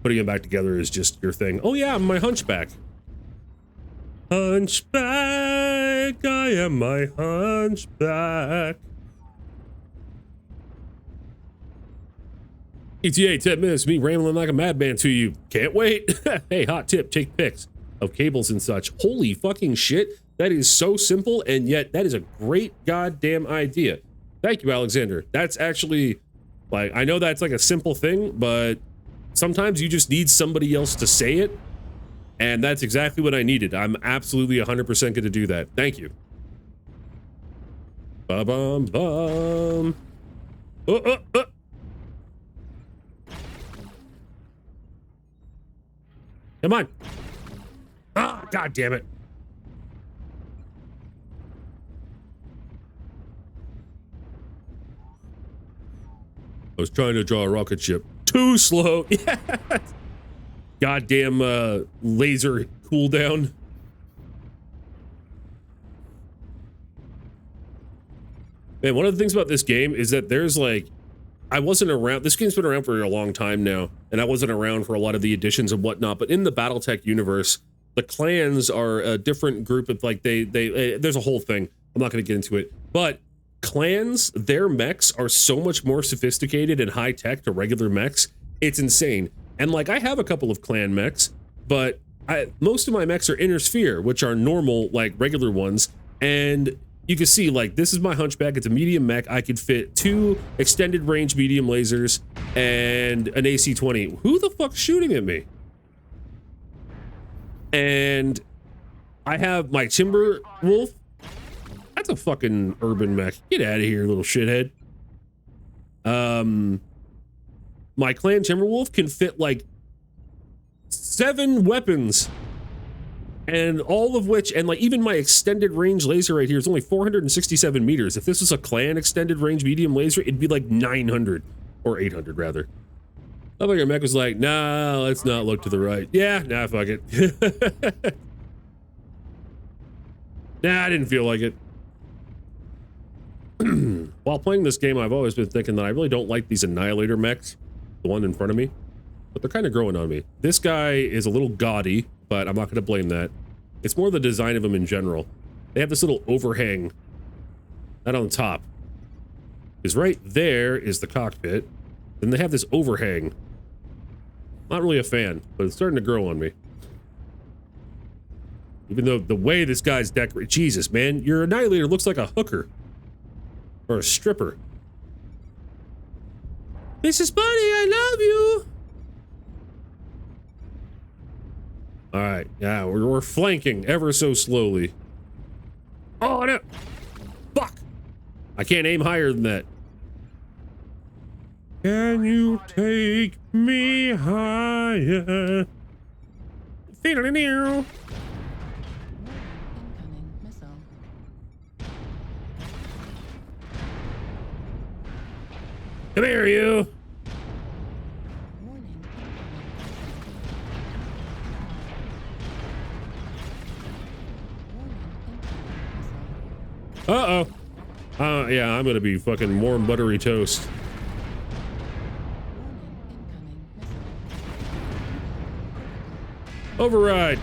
putting them back together is just your thing. Oh yeah, I'm my hunchback. Hunchback, I am my hunchback. ETA 10 minutes, me rambling like a madman to you. Can't wait. Hey, hot tip, take pics of cables and such. Holy fucking shit. That is so simple, and yet that is a great goddamn idea. Thank you, Alexander. That's actually, like, I know that's like a simple thing, but sometimes you just need somebody else to say it, and that's exactly what I needed. I'm absolutely 100% going to do that. Thank you. Ba-bum-bum. Come on. Ah, God damn it. I was trying to draw a rocket ship. Too slow. Yes. Goddamn laser cooldown. Man, one of the things about this game is that there's like I wasn't around. This game's been around for a long time now, and I wasn't around for a lot of the additions and whatnot. But in the BattleTech universe, the clans are a different group of like there's a whole thing. I'm not going to get into it, but clans, their mechs are so much more sophisticated and high tech to regular mechs. It's insane. And like I have a couple of clan mechs, but most of my mechs are inner sphere, which are normal like regular ones, and you can see, like, this is my Hunchback. It's a medium mech. I could fit 2 extended range medium lasers and an AC-20. Who the fuck's shooting at me? And I have my Timber Wolf. That's a fucking urban mech. Get out of here, little shithead. My Clan Timberwolf can fit, like, 7 weapons. And all of which, and like even my extended range laser right here is only 467 meters. If this was a clan extended range medium laser, it'd be like 900 or 800 rather. I thought your mech was like, nah, let's not look to the right. Yeah, nah, fuck it. Nah, I didn't feel like it. While playing this game, I've always been thinking that I really don't like these Annihilator mechs, the one in front of me, but they're kind of growing on me. This guy is a little gaudy, but I'm not going to blame that. It's more the design of them in general. They have this little overhang, not on the top. Because right there is the cockpit. Then they have this overhang. Not really a fan, but it's starting to grow on me. Even though the way this guy's decorated, Jesus, man, your Annihilator looks like a hooker. Or a stripper. Mrs. Bunny, I love you! Alright, yeah, we're flanking ever so slowly. Oh, no! Fuck! I can't aim higher than that. Can you take me higher? Feeling new. Incoming missile. Come here, you! Warning. Uh-oh. Yeah, I'm gonna be fucking warm buttery toast. Override.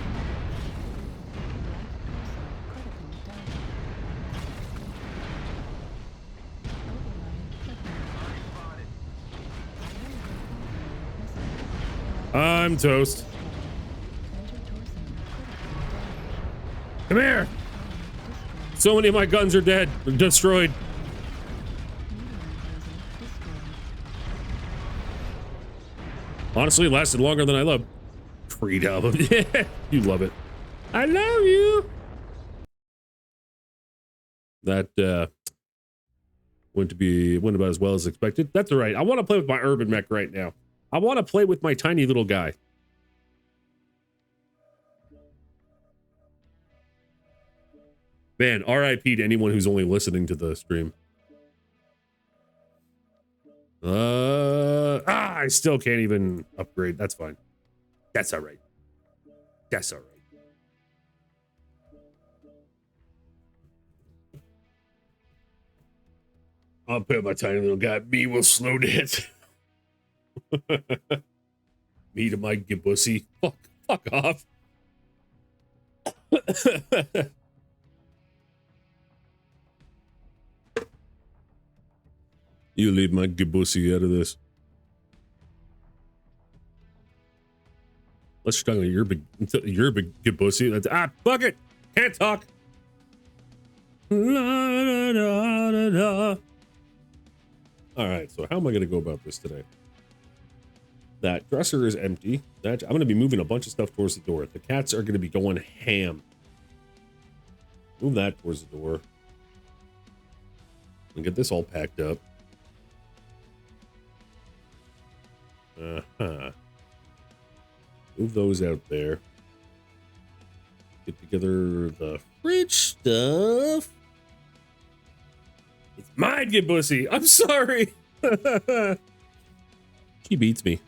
I'm toast. Come here. So many of my guns are dead. They're destroyed. Honestly, it lasted longer than I love. Creed album. Yeah, you love it. I love you. That went about as well as expected. That's all right. I want to play with my urban mech right now. I want to play with my tiny little guy. Man, RIP to anyone who's only listening to the stream. I still can't even upgrade. That's fine. That's all right. That's all right. I'll put my tiny little guy. Me will slow dance. Me to my gibussy. Fuck off. You leave my gibussy out of this. Let's talk about your big gibussy. That's fuck it. Can't talk. La, da, da, da, da. All right, so how am I going to go about this today? That dresser is empty. I'm going to be moving a bunch of stuff towards the door. The cats are going to be going ham. Move that towards the door. And get this all packed up. Uh-huh. Move those out there. Get together the fridge stuff. It's mine, gibussy. I'm sorry. She beats me.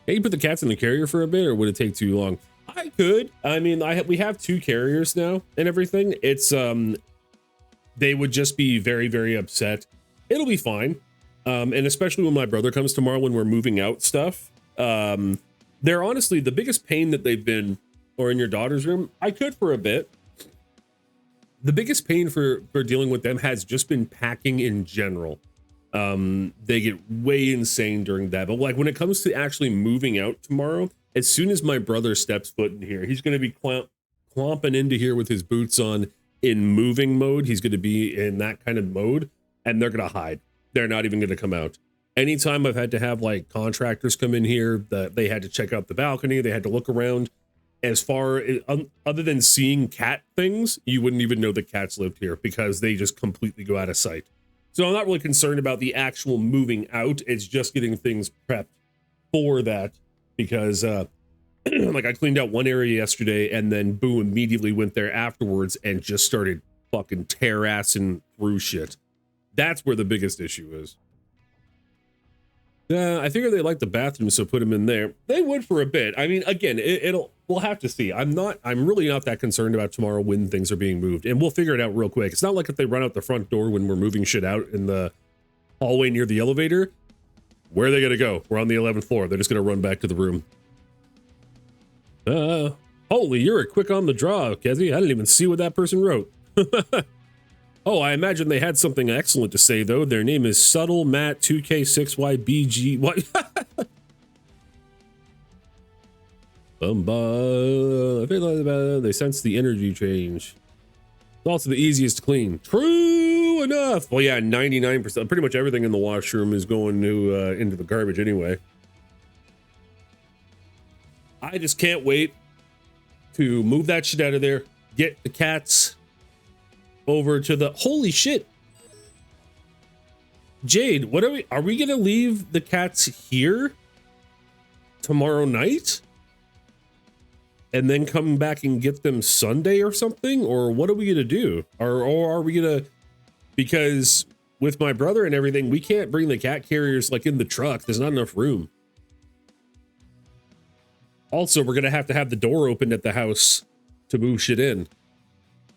Can you put the cats in the carrier for a bit, or would it take too long? I could. I mean, we have 2 carriers now and everything. It's they would just be very, very upset it'll be fine. And especially when my brother comes tomorrow, when we're moving out stuff, they're honestly the biggest pain that they've been, or in your daughter's room, I could for a bit. The biggest pain for dealing with them has just been packing in general. They get way insane during that. But like when it comes to actually moving out tomorrow, as soon as my brother steps foot in here, he's going to be clomping into here with his boots on in moving mode. He's going to be in that kind of mode, and they're going to hide. They're not even going to come out. Anytime I've had to have like contractors come in here, they had to check out the balcony, they had to look around. As far other than seeing cat things, you wouldn't even know that cats lived here because they just completely go out of sight. So I'm not really concerned about the actual moving out. It's just getting things prepped for that because like I cleaned out one area yesterday and then boom, immediately went there afterwards and just started fucking tear-assing through shit. That's where the biggest issue is. I figure they like the bathroom, so put them in there. They would for a bit. I mean, again, we'll have to see. I'm really not that concerned about tomorrow when things are being moved, and we'll figure it out real quick. It's not like if they run out the front door when we're moving shit out in the hallway near the elevator. Where are they gonna go? We're on the 11th floor. They're just gonna run back to the room. Holy, you're quick on the draw, Kezzy. I didn't even see what that person wrote. Oh, I imagine they had something excellent to say, though. Their name is Subtle Matt 2K6YBG. What? They sense the energy change. It's also the easiest to clean. True enough. Well, yeah, 99%. Pretty much everything in the washroom is going to into the garbage anyway. I just can't wait to move that shit out of there. Get the cats over to the holy shit. Jade, what are we gonna leave the cats here tomorrow night and then come back and get them Sunday or something? Or what are we gonna do? Or are we gonna, because with my brother and everything, we can't bring the cat carriers like in the truck. There's not enough room. Also, we're gonna have to have the door open at the house to move shit in.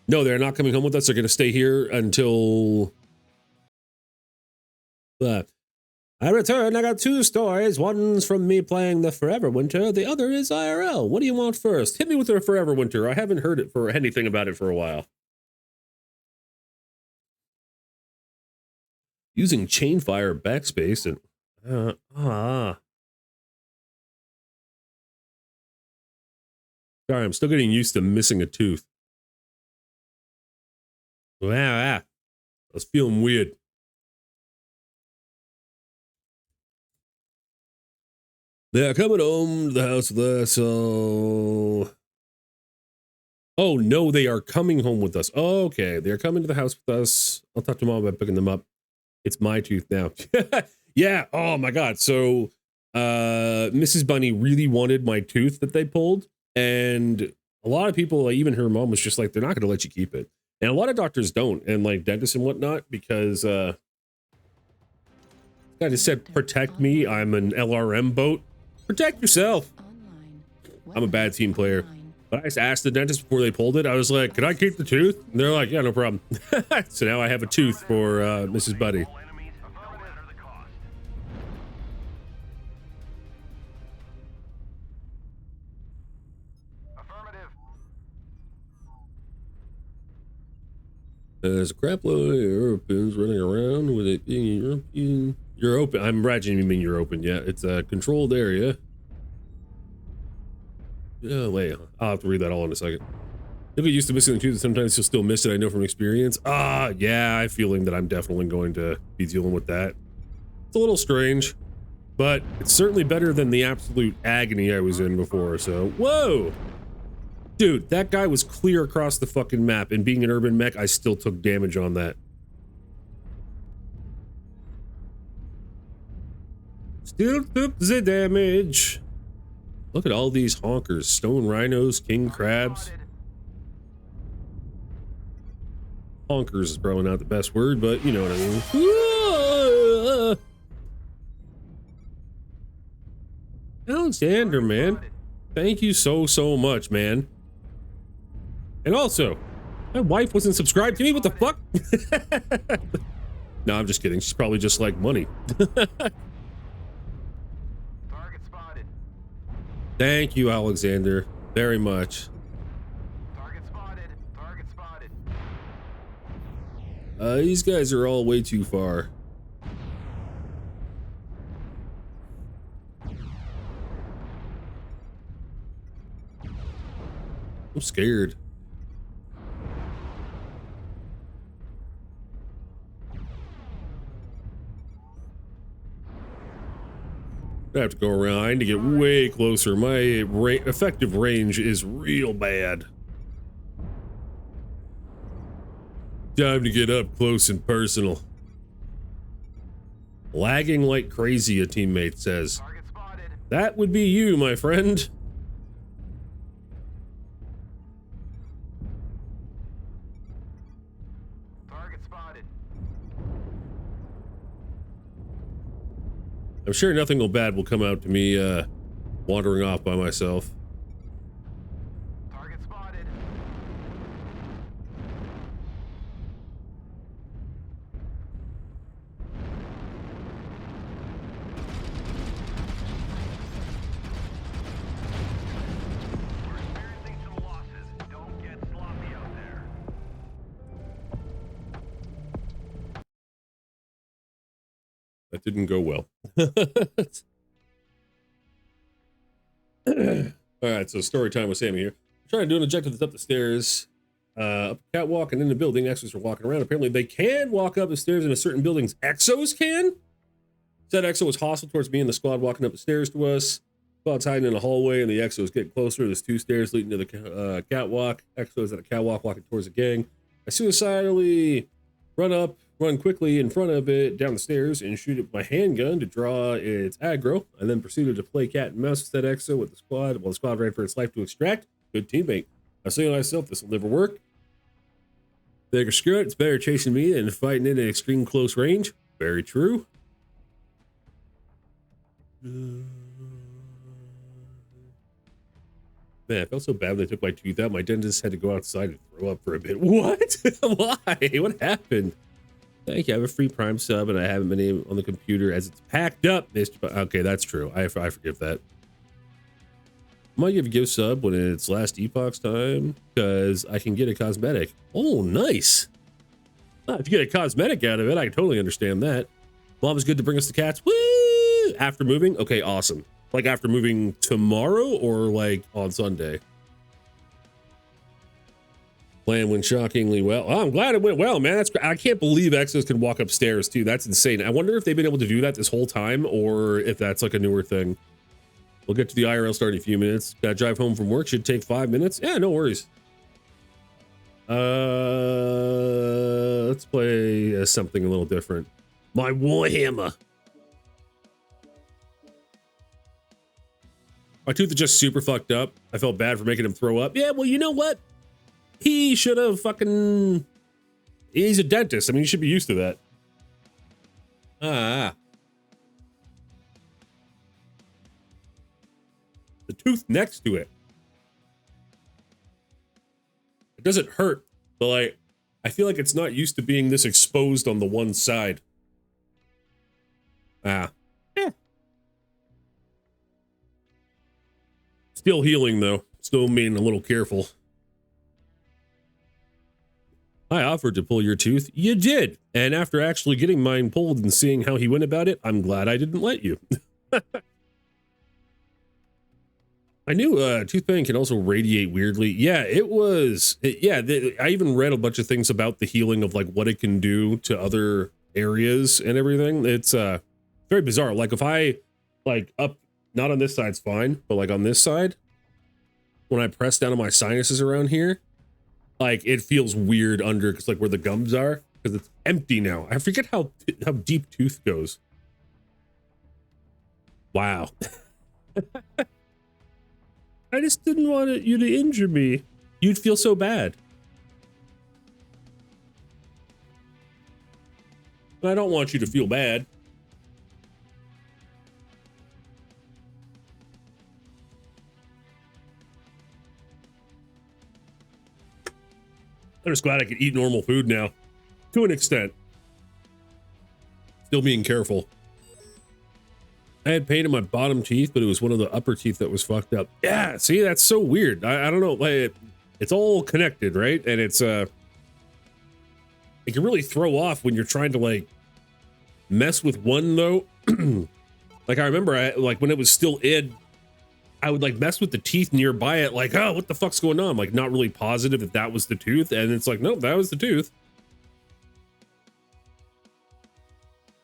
No, they're not coming home with us. They're going to stay here until I return. I got 2 stories. One's from me playing the Forever Winter. The other is IRL. What do you want first? Hit me with the Forever Winter. I haven't heard it for anything about it for a while. Using Chainfire backspace and Sorry, I'm still getting used to missing a tooth. Wow, I was feeling weird. They're coming home to the house with us, so... Oh, no, they are coming home with us. Oh, okay, they're coming to the house with us. I'll talk to Mom about picking them up. It's my tooth now. Yeah, oh my God. So, Mrs. Bunny really wanted my tooth that they pulled, and a lot of people, like, even her mom was just like, they're not going to let you keep it. And a lot of doctors don't, and like dentists and whatnot, because I just said, protect me. I'm an LRM boat. Protect yourself. I'm a bad team player. But I just asked the dentist before they pulled it. I was like, can I keep the tooth? And they're like, yeah, no problem. So now I have a tooth for Mrs. Buddy. There's a crap load of Europeans running around with it being European. You're open. I'm imagining you mean you're open. Yeah, it's a controlled area. Yeah, wait, I'll have to read that all in a second. You'll get used to missing the tooth. Sometimes you'll still miss it. I know from experience. Yeah, I have a feeling that I'm definitely going to be dealing with that. It's a little strange, but it's certainly better than the absolute agony I was in before. So, whoa. Dude, that guy was clear across the fucking map, and being an urban mech, I still took damage on that. Still took the damage. Look at all these honkers. Stone rhinos, king crabs. Honkers is probably not the best word, but you know what I mean. Alexander, man. Thank you so much, man. And also, my wife wasn't subscribed to me. What the fuck? No, I'm just kidding. She's probably just like money. Target spotted. Thank you, Alexander, very much. Target spotted. Target spotted. These guys are all way too far. I'm scared. I have to go around. I need to get way closer. My effective range is real bad. Time to get up close and personal. Lagging like crazy, a teammate says. Target spotted. That would be you, my friend. Target spotted. I'm sure nothing bad will come out to me wandering off by myself. Target spotted. We're experiencing some losses. Don't get sloppy out there. That didn't go well. All right, so story time with Sammy here. I'm trying to do an objective that's up the stairs, up the catwalk and in the building. Exos are walking around. Apparently, they can walk up the stairs in a certain buildings. Exos can? Said Exo was hostile towards me and the squad walking up the stairs to us. Squad's hiding in a hallway and the Exos get closer. There's 2 stairs leading to the catwalk. Exos at a catwalk walking towards the gang. I suicidally run quickly in front of it down the stairs and shoot it with my handgun to draw its aggro, and then proceeded to play cat and mouse with that Exo with the squad while the squad ran for its life to extract. Good teammate. I say to myself, this will never work. Figure screw it, it's better chasing me than fighting it at extreme close range. Very true. Man, I felt so bad when they took my tooth out. My dentist had to go outside and throw up for a bit. What? Why? What happened? Thank you. I have a free Prime sub and I haven't been able on the computer as it's packed up. Okay, that's true. I forgive that. I might give a gift sub when it's last epoch's time because I can get a cosmetic. Oh, nice. If you get a cosmetic out of it, I can totally understand that. Mom is good to bring us the cats. Woo! After moving? Okay, awesome. Like after moving tomorrow or like on Sunday? Plan went shockingly well. Oh, I'm glad it went well, man. I can't believe Exos can walk upstairs too. That's insane. I wonder if they've been able to do that this whole time or if that's like a newer thing. We'll get to the IRL start in a few minutes. Gotta drive home from work. Should take 5 minutes. Yeah, no worries. Let's play something a little different. My Warhammer. My tooth is just super fucked up. I felt bad for making him throw up. Yeah, well, you know what? He should have fucking... He's a dentist. I mean, he should be used to that. The tooth next to it. It doesn't hurt, but like, I feel like it's not used to being this exposed on the one side. Still healing though. Still being a little careful. I offered to pull your tooth. You did. And after actually getting mine pulled and seeing how he went about it, I'm glad I didn't let you. I knew tooth pain can also radiate weirdly. Yeah, it was. I even read a bunch of things about the healing of like what it can do to other areas and everything. It's very bizarre. Like if I like up, not on this side's fine, but like on this side, when I press down on my sinuses around here, like it feels weird under because like where the gums are because it's empty now. I forget how deep tooth goes. Wow. I just didn't want you to injure me. You'd feel so bad. I don't want you to feel bad. I'm just glad I can eat normal food now. To an extent. Still being careful. I had pain in my bottom teeth, but it was one of the upper teeth that was fucked up. Yeah, see, that's so weird. I don't know. Like, it's all connected, right? And it's it can really throw off when you're trying to like mess with one though. Like I remember, like when it was still in, I would like mess with the teeth nearby it, like, oh, what the fuck's going on? I'm like not really positive that that was the tooth, and it's like, nope, that was the tooth.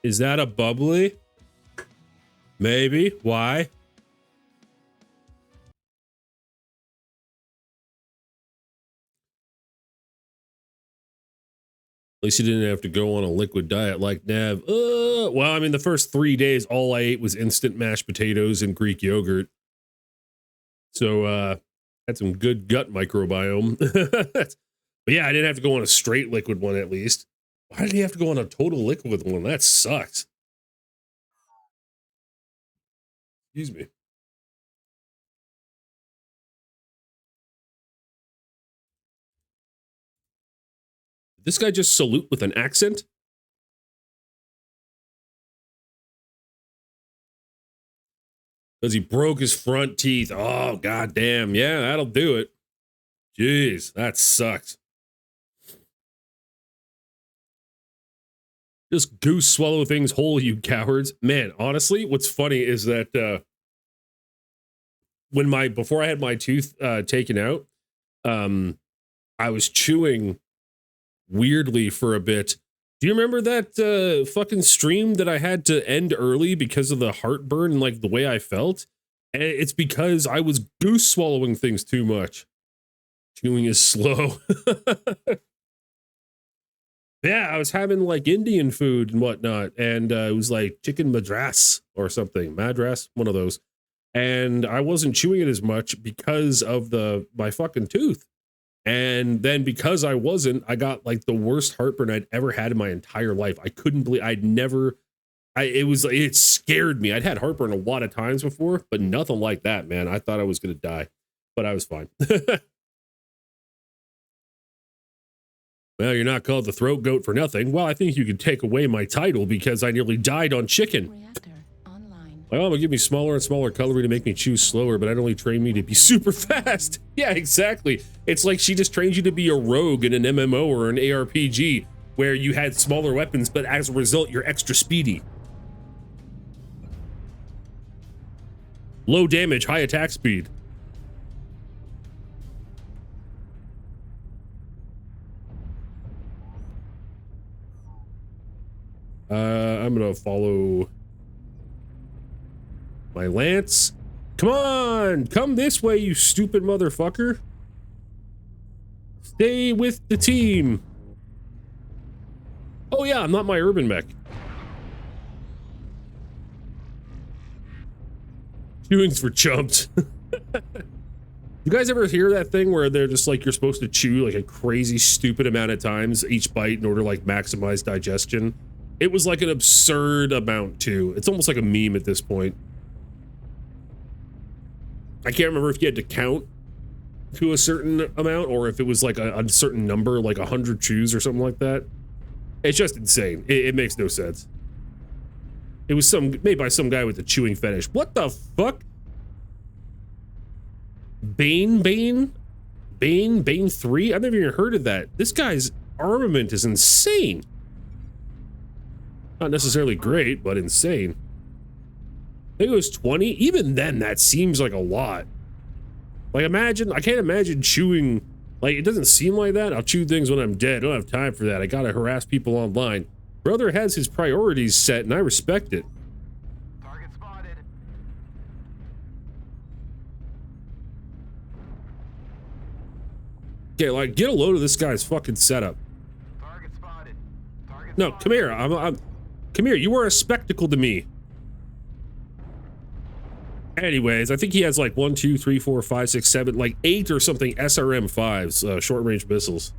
Is that a bubbly? Maybe. Why? At least you didn't have to go on a liquid diet like Nev. Well, I mean, the first 3 days, all I ate was instant mashed potatoes and Greek yogurt. So, had some good gut microbiome. But yeah, I didn't have to go on a straight liquid one at least. Why did he have to go on a total liquid one? That sucks. Excuse me. Did this guy just salute with an accent? Because he broke his front teeth. Oh, goddamn. Yeah, that'll do it. Jeez, that sucks. Just goose swallow things whole, you cowards. Man, honestly, what's funny is that before I had my tooth taken out, I was chewing weirdly for a bit. Do you remember that fucking stream that I had to end early because of the heartburn and like the way I felt? And it's because I was goose swallowing things too much. Chewing is slow. Yeah, I was having like Indian food and whatnot, and it was like chicken madras or something. Madras, one of those. And I wasn't chewing it as much because of my fucking tooth. And then because I wasn't, I got like the worst heartburn I'd ever had in my entire life. I couldn't believe it scared me. I'd had heartburn a lot of times before, but nothing like that, man. I thought I was going to die, but I was fine. Well, you're not called the throat goat for nothing. Well, I think you could take away my title because I nearly died on chicken. Reactor online. My mom would give me smaller and smaller cutlery to make me chew slower, but I'd only train me to be super fast. Yeah, exactly. It's like she just trained you to be a rogue in an MMO or an ARPG where you had smaller weapons, but as a result, you're extra speedy. Low damage, high attack speed. I'm gonna follow my lance. Come on, come this way, you stupid motherfucker. Stay with the team. Oh yeah, I'm not my urban mech. Chewing's for chumps. You guys ever hear that thing where they're just like, you're supposed to chew like a crazy stupid amount of times each bite in order to like maximize digestion? It was like an absurd amount too. It's almost like a meme at this point. I can't remember if you had to count to a certain amount or if it was like a certain number, like 100 chews or something like that. It's just insane. It makes no sense. It was made by some guy with a chewing fetish. What the fuck? Bane 3? I've never even heard of that. This guy's armament is insane. Not necessarily great, but insane. I think it was 20. Even then, that seems like a lot. Like, I can't imagine chewing. Like, it doesn't seem like that. I'll chew things when I'm dead. I don't have time for that. I gotta harass people online. Brother has his priorities set, and I respect it. Target spotted. Okay, like, get a load of this guy's fucking setup. Target spotted. Target No, spotted. come here. Come here. You are a spectacle to me. Anyways, I think he has like 1, 2, 3, 4, 5, 6, 7, like 8 or something SRM-5s, short-range missiles.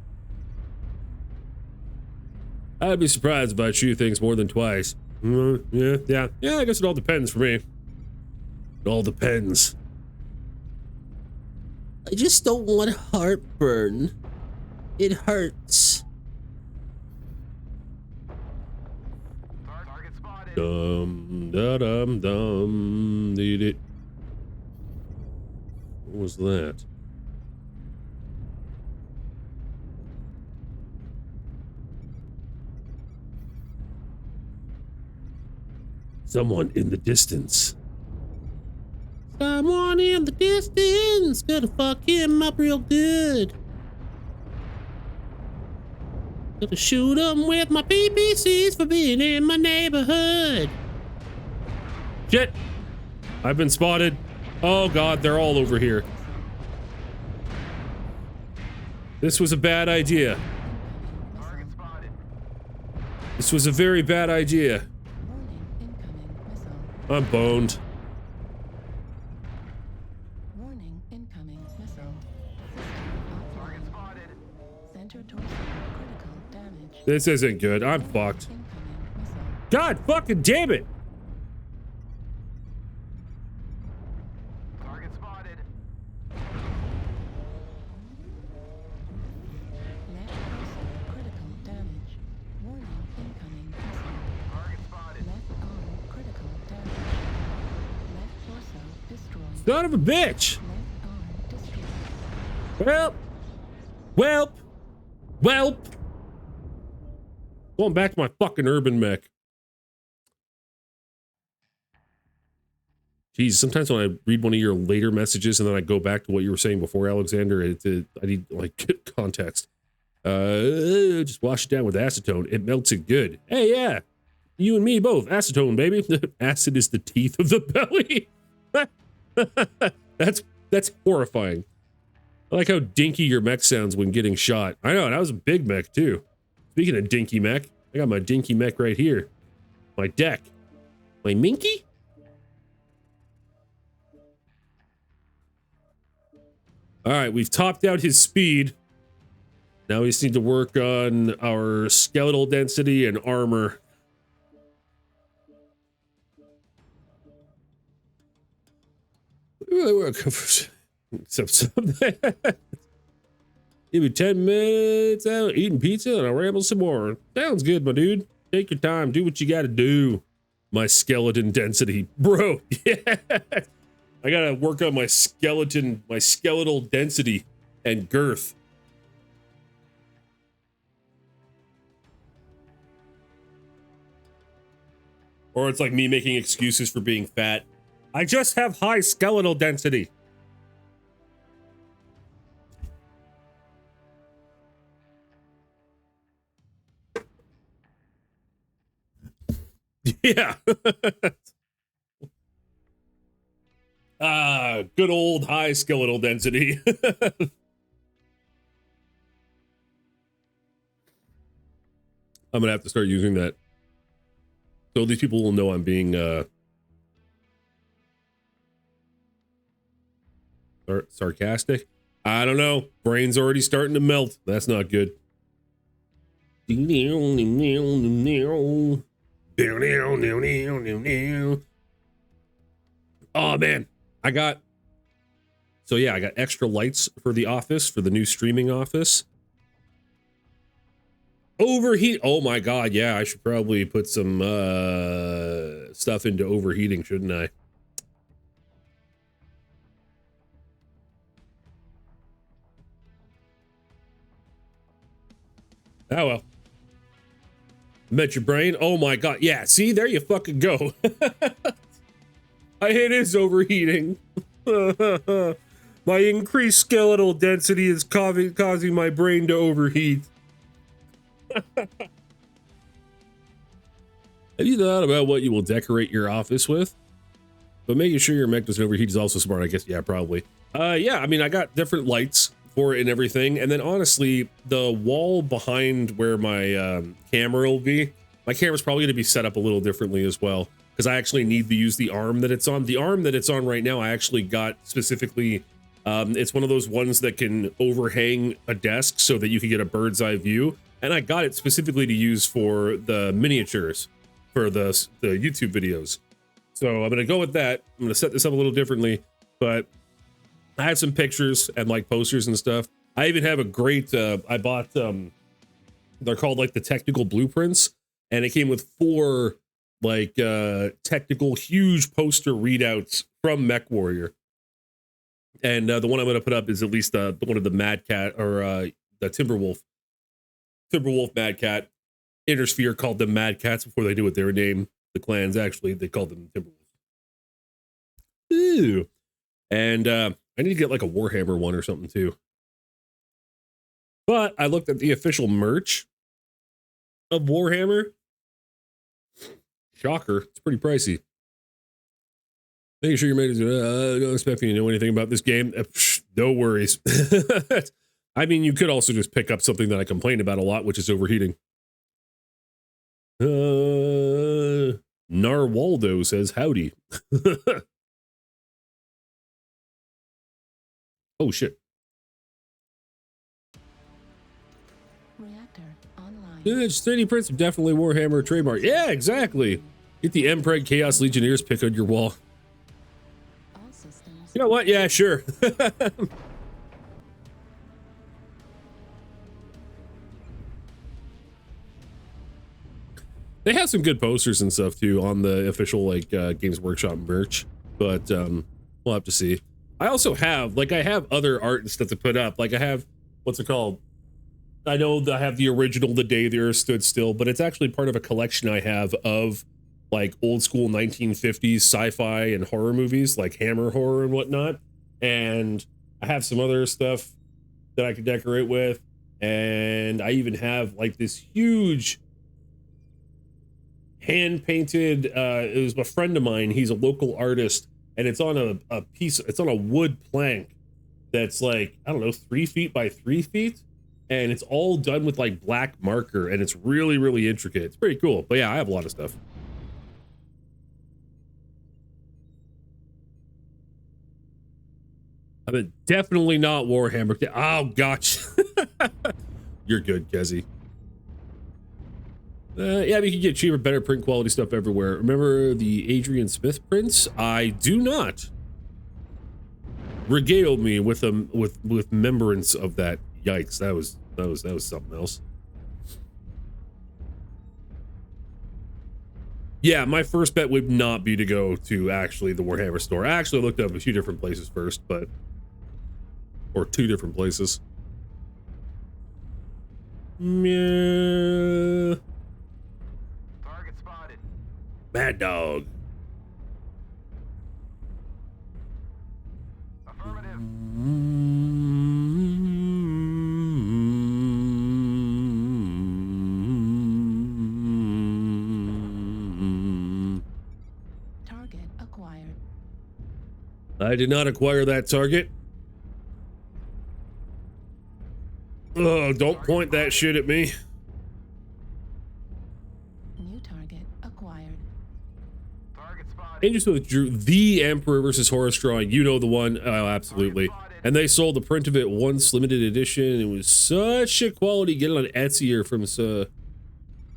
I'd be surprised if I chew things more than twice. Yeah, I guess it all depends for me. It all depends. I just don't want heartburn. It hurts. Target spotted. Dum da dum dum. Did it? What was that? Someone in the distance. Someone in the distance. Gonna fuck him up real good. Gonna shoot him with my PPCs for being in my neighborhood. Shit. I've been spotted. Oh god, they're all over here. This was a bad idea. Target spotted. This was a very bad idea. Warning, incoming missile. I'm boned. Warning, incoming missile. Target Offline. spotted. Center torso, critical damage. This isn't good. I'm fucked. Incoming missile. God fucking damn it. Target spotted. Left torso, critical damage. Warning, incoming missile. Target spotted. Left arm, critical damage. Left torso, destroyed. Son of a bitch. Left arm, destroyed. Welp. Going back to my fucking urban mech. Jeez, sometimes when I read one of your later messages and then I go back to what you were saying before, Alexander, I need like context. Just wash it down with acetone. It melts it good. Hey, yeah. You and me both. Acetone, baby. Acid is the teeth of the belly. That's horrifying. I like how dinky your mech sounds when getting shot. I know, that was a big mech too. Speaking of dinky mech, I got my dinky mech right here. My deck. My minky? Alright, we've topped out his speed. Now we just need to work on our skeletal density and armor. Except something. Give me 10 minutes out eating pizza and I'll ramble some more. Sounds good, my dude. Take your time. Do what you gotta do. My skeleton density. Bro, yeah. I gotta work on my skeletal density and girth. Or it's like me making excuses for being fat. I just have high skeletal density. Yeah. Good old high skeletal density. I'm gonna have to start using that. So these people will know I'm being sarcastic. I don't know. Brain's already starting to melt. That's not good. Oh man, I got extra lights for the office, for the new streaming office. Overheat. Oh my god, yeah, I should probably put some stuff into overheating, shouldn't I? Oh well. Met your brain. Oh my god. Yeah, see, there you fucking go. It is overheating. My increased skeletal density is causing my brain to overheat. Have you thought about what you will decorate your office with? But making sure your mech doesn't overheat is also smart, I guess. Yeah, probably. Yeah, I mean, I got different lights for it and everything. And then honestly, the wall behind where my camera will be, my camera's probably going to be set up a little differently as well. Because I actually need to use the arm that it's on. The arm that it's on right now, I actually got specifically, it's one of those ones that can overhang a desk so that you can get a bird's eye view. And I got it specifically to use for the miniatures, for the YouTube videos. So I'm going to go with that. I'm going to set this up a little differently, but I had some pictures and like posters and stuff. I even have a great, I bought, they're called like the technical blueprints, and it came with 4 like technical huge poster readouts from MechWarrior. And the one I'm going to put up is at least one of the Mad Cat or the Timberwolf Mad Cat Intersphere called them Mad Cats before they knew what they were named. The clans actually, they called them Timberwolves. Ew. And I need to get like a Warhammer one or something too. But I looked at the official merch of Warhammer. Shocker, it's pretty pricey. Making sure you're made don't expect me to know anything about this game. No worries. I mean, you could also just pick up something that I complain about a lot, which is overheating. Narwaldo says howdy. Oh shit. Reactor online. Yeah, it's 3D prints of definitely Warhammer trademark. Yeah, exactly. Get the Mpreg Chaos Legionnaires pick on your wall. All systems. You know what? Yeah, sure. They have some good posters and stuff too on the official like Games Workshop merch, but we'll have to see. I also have like I have other art and stuff to put up. Like I have what's it called? I know that I have the original The Day the Earth Stood Still, but it's actually part of a collection I have of like old school 1950s sci-fi and horror movies, like Hammer horror and whatnot. And I have some other stuff that I could decorate with, and I even have like this huge hand painted it was a friend of mine, he's a local artist, and it's on a piece, it's on a wood plank that's like, I don't know, 3 feet by 3 feet, and it's all done with like black marker, and it's really, really intricate. It's pretty cool. But yeah, I have a lot of stuff. I mean, definitely not Warhammer. Oh, gotcha. You're good, Kezi. Yeah, we can get cheaper, better print quality stuff everywhere. Remember the Adrian Smith prints? I do not. Regale me with with remembrance of that. Yikes! That was something else. Yeah, my first bet would not be to go to actually the Warhammer store. I actually looked up a few different places first, or 2 different places. Yeah. Target spotted. Mad Dog. Affirmative. Target acquired. I did not acquire that target. Oh, don't point that shit at me. New target acquired. Target spotted. Angels withdrew the Emperor versus Horus drawing. You know the one. Oh, absolutely. And they sold the print of it once, limited edition. It was such a quality. Get it on Etsy or from some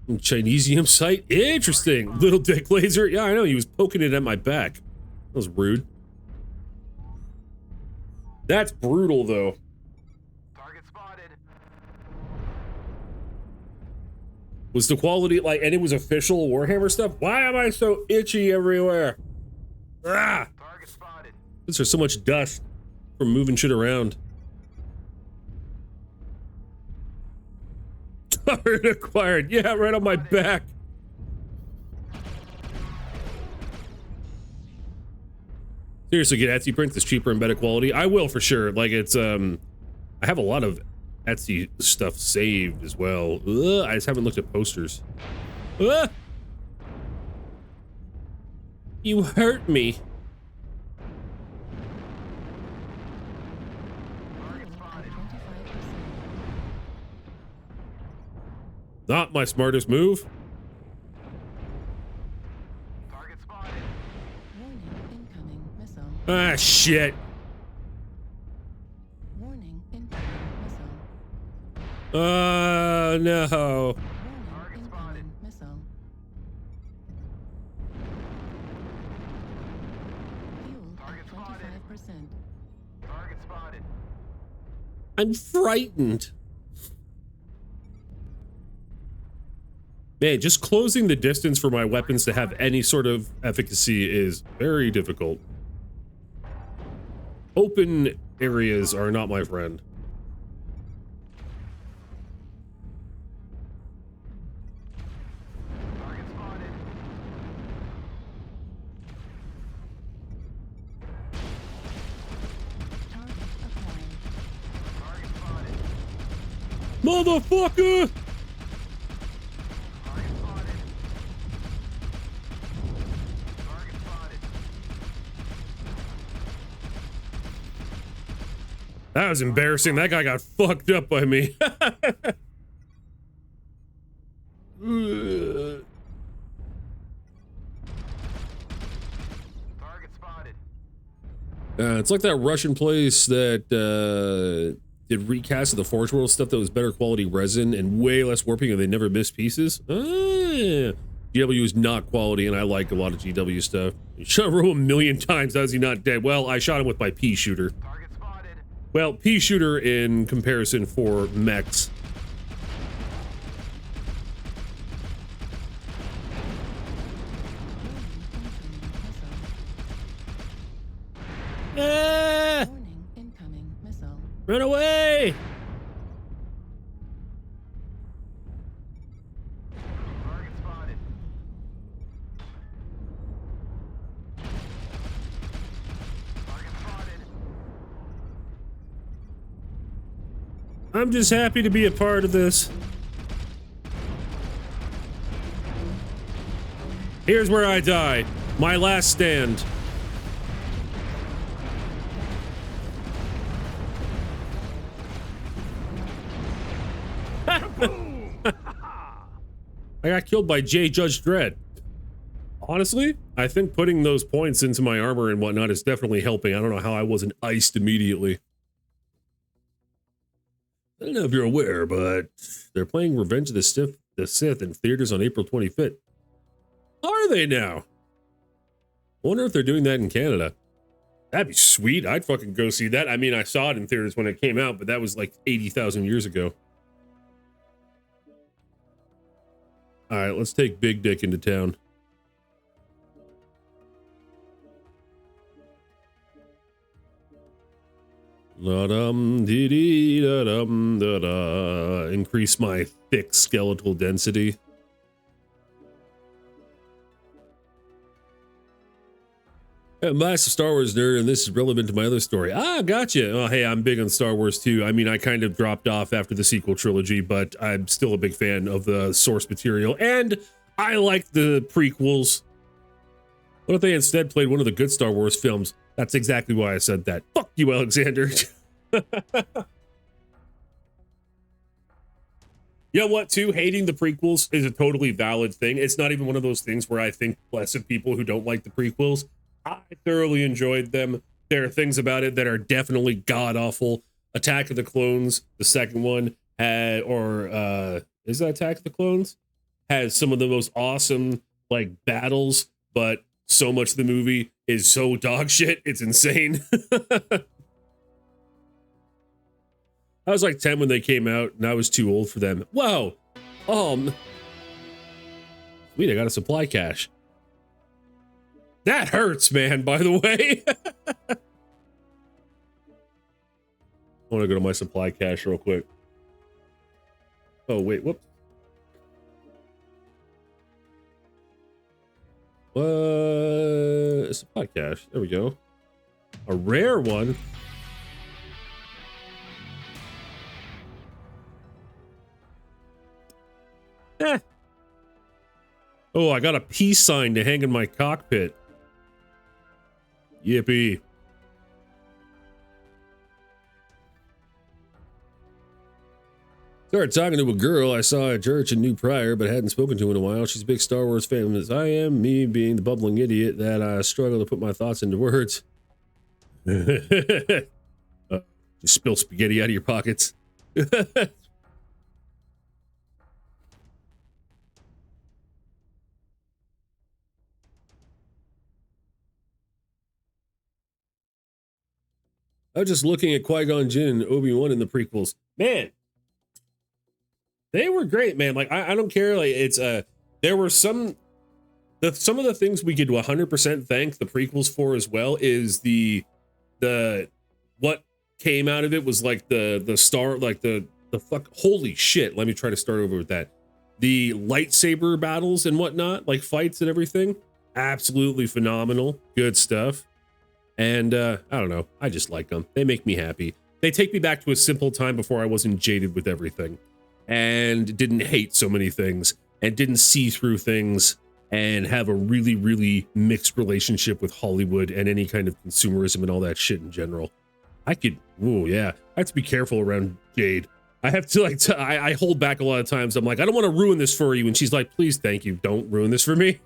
Chinesium site. Interesting. Little dick laser. Yeah, I know. He was poking it at my back. That was rude. That's brutal, though. Target spotted. Was the quality like, and it was official Warhammer stuff? Why am I so itchy everywhere? Ah! Target spotted. There's so much dust from moving shit around. Target acquired. Yeah, right on my back. Seriously, get Etsy prints. It's cheaper and better quality. I will for sure. Like it's I have a lot of Etsy stuff saved as well. Ugh, I just haven't looked at posters. Ugh. You hurt me. Target spotted. 25%. Not my smartest move. Target spotted. Warning, incoming missile. Ah, shit. Warning, incoming missile. No. Warning, Target incoming spotted. missile. Fuel Target at spotted. 25%. Target spotted. I'm frightened. Man, just closing the distance for my weapons to have any sort of efficacy is very difficult. Open areas are not my friend. Target spotted. Target acquired. Target spotted. Motherfucker! Target spotted. Target spotted. That was embarrassing. That guy got fucked up by me. Target spotted. It's like that Russian place that did recast of the Forge World stuff that was better quality resin and way less warping and they never missed pieces. GW is not quality and I like a lot of GW stuff. You shot him a million times. How is he not dead? Well, I shot him with my pea shooter. Target spotted. Well, pea shooter in comparison for mechs. Warning, incoming missile. Run away! Target spotted. Target spotted. I'm just happy to be a part of this. Here's where I die. My last stand. I got killed by J. Judge Dredd. Honestly, I think putting those points into my armor and whatnot is definitely helping. I don't know how I wasn't iced immediately. I don't know if you're aware, but they're playing Revenge of the Sith in theaters on April 25th. Are they now? I wonder if they're doing that in Canada. That'd be sweet. I'd fucking go see that. I mean, I saw it in theaters when it came out, but that was like 80,000 years ago. All right, let's take Big Dick into town. La-dum, dee-dee, da-dum, da-da. Increase my thick skeletal density. I'm a massive Star Wars nerd, and this is relevant to my other story. Ah, gotcha. Oh, hey, I'm big on Star Wars, too. I mean, I kind of dropped off after the sequel trilogy, but I'm still a big fan of the source material, and I like the prequels. What if they instead played one of the good Star Wars films? That's exactly why I said that. Fuck you, Alexander. You know what, too? Hating the prequels is a totally valid thing. It's not even one of those things where I think less of people who don't like the prequels. I thoroughly enjoyed them. There are things about it that are definitely god-awful. Attack of the Clones, the second one, is that Attack of the Clones? Has some of the most awesome, like, battles, but so much of the movie is so dog shit, it's insane. I was like 10 when they came out, and I was too old for them. Whoa! Sweet, I got a supply cache. That hurts, man, by the way. I want to go to my supply cache real quick. Oh, wait, whoops. Supply cache. There we go. A rare one. Eh. Oh, I got a peace sign to hang in my cockpit. Yippee. Started talking to a girl I saw at church in New Pryor, but hadn't spoken to in a while. She's a big Star Wars fan as I am, me being the bubbling idiot that I struggle to put my thoughts into words. Just spill spaghetti out of your pockets. I was just looking at Qui-Gon Jinn and Obi-Wan in the prequels. Man, They were great, man. Like I don't care. Like it's there were some of the things we could 100% thank the prequels for as well is the what came out of it was like the star, like the fuck, holy shit. Let me try to start over with that. The lightsaber battles and whatnot, like fights and everything, absolutely phenomenal, good stuff. And I don't know, I just like them. They make me happy. They take me back to a simple time before I wasn't jaded with everything and didn't hate so many things and didn't see through things and have a really, really mixed relationship with Hollywood and any kind of consumerism and all that shit in general. I could, oh yeah, I have to be careful around Jade. I have to like, I hold back a lot of times. I'm like, I don't want to ruin this for you. And she's like, please, thank you. Don't ruin this for me.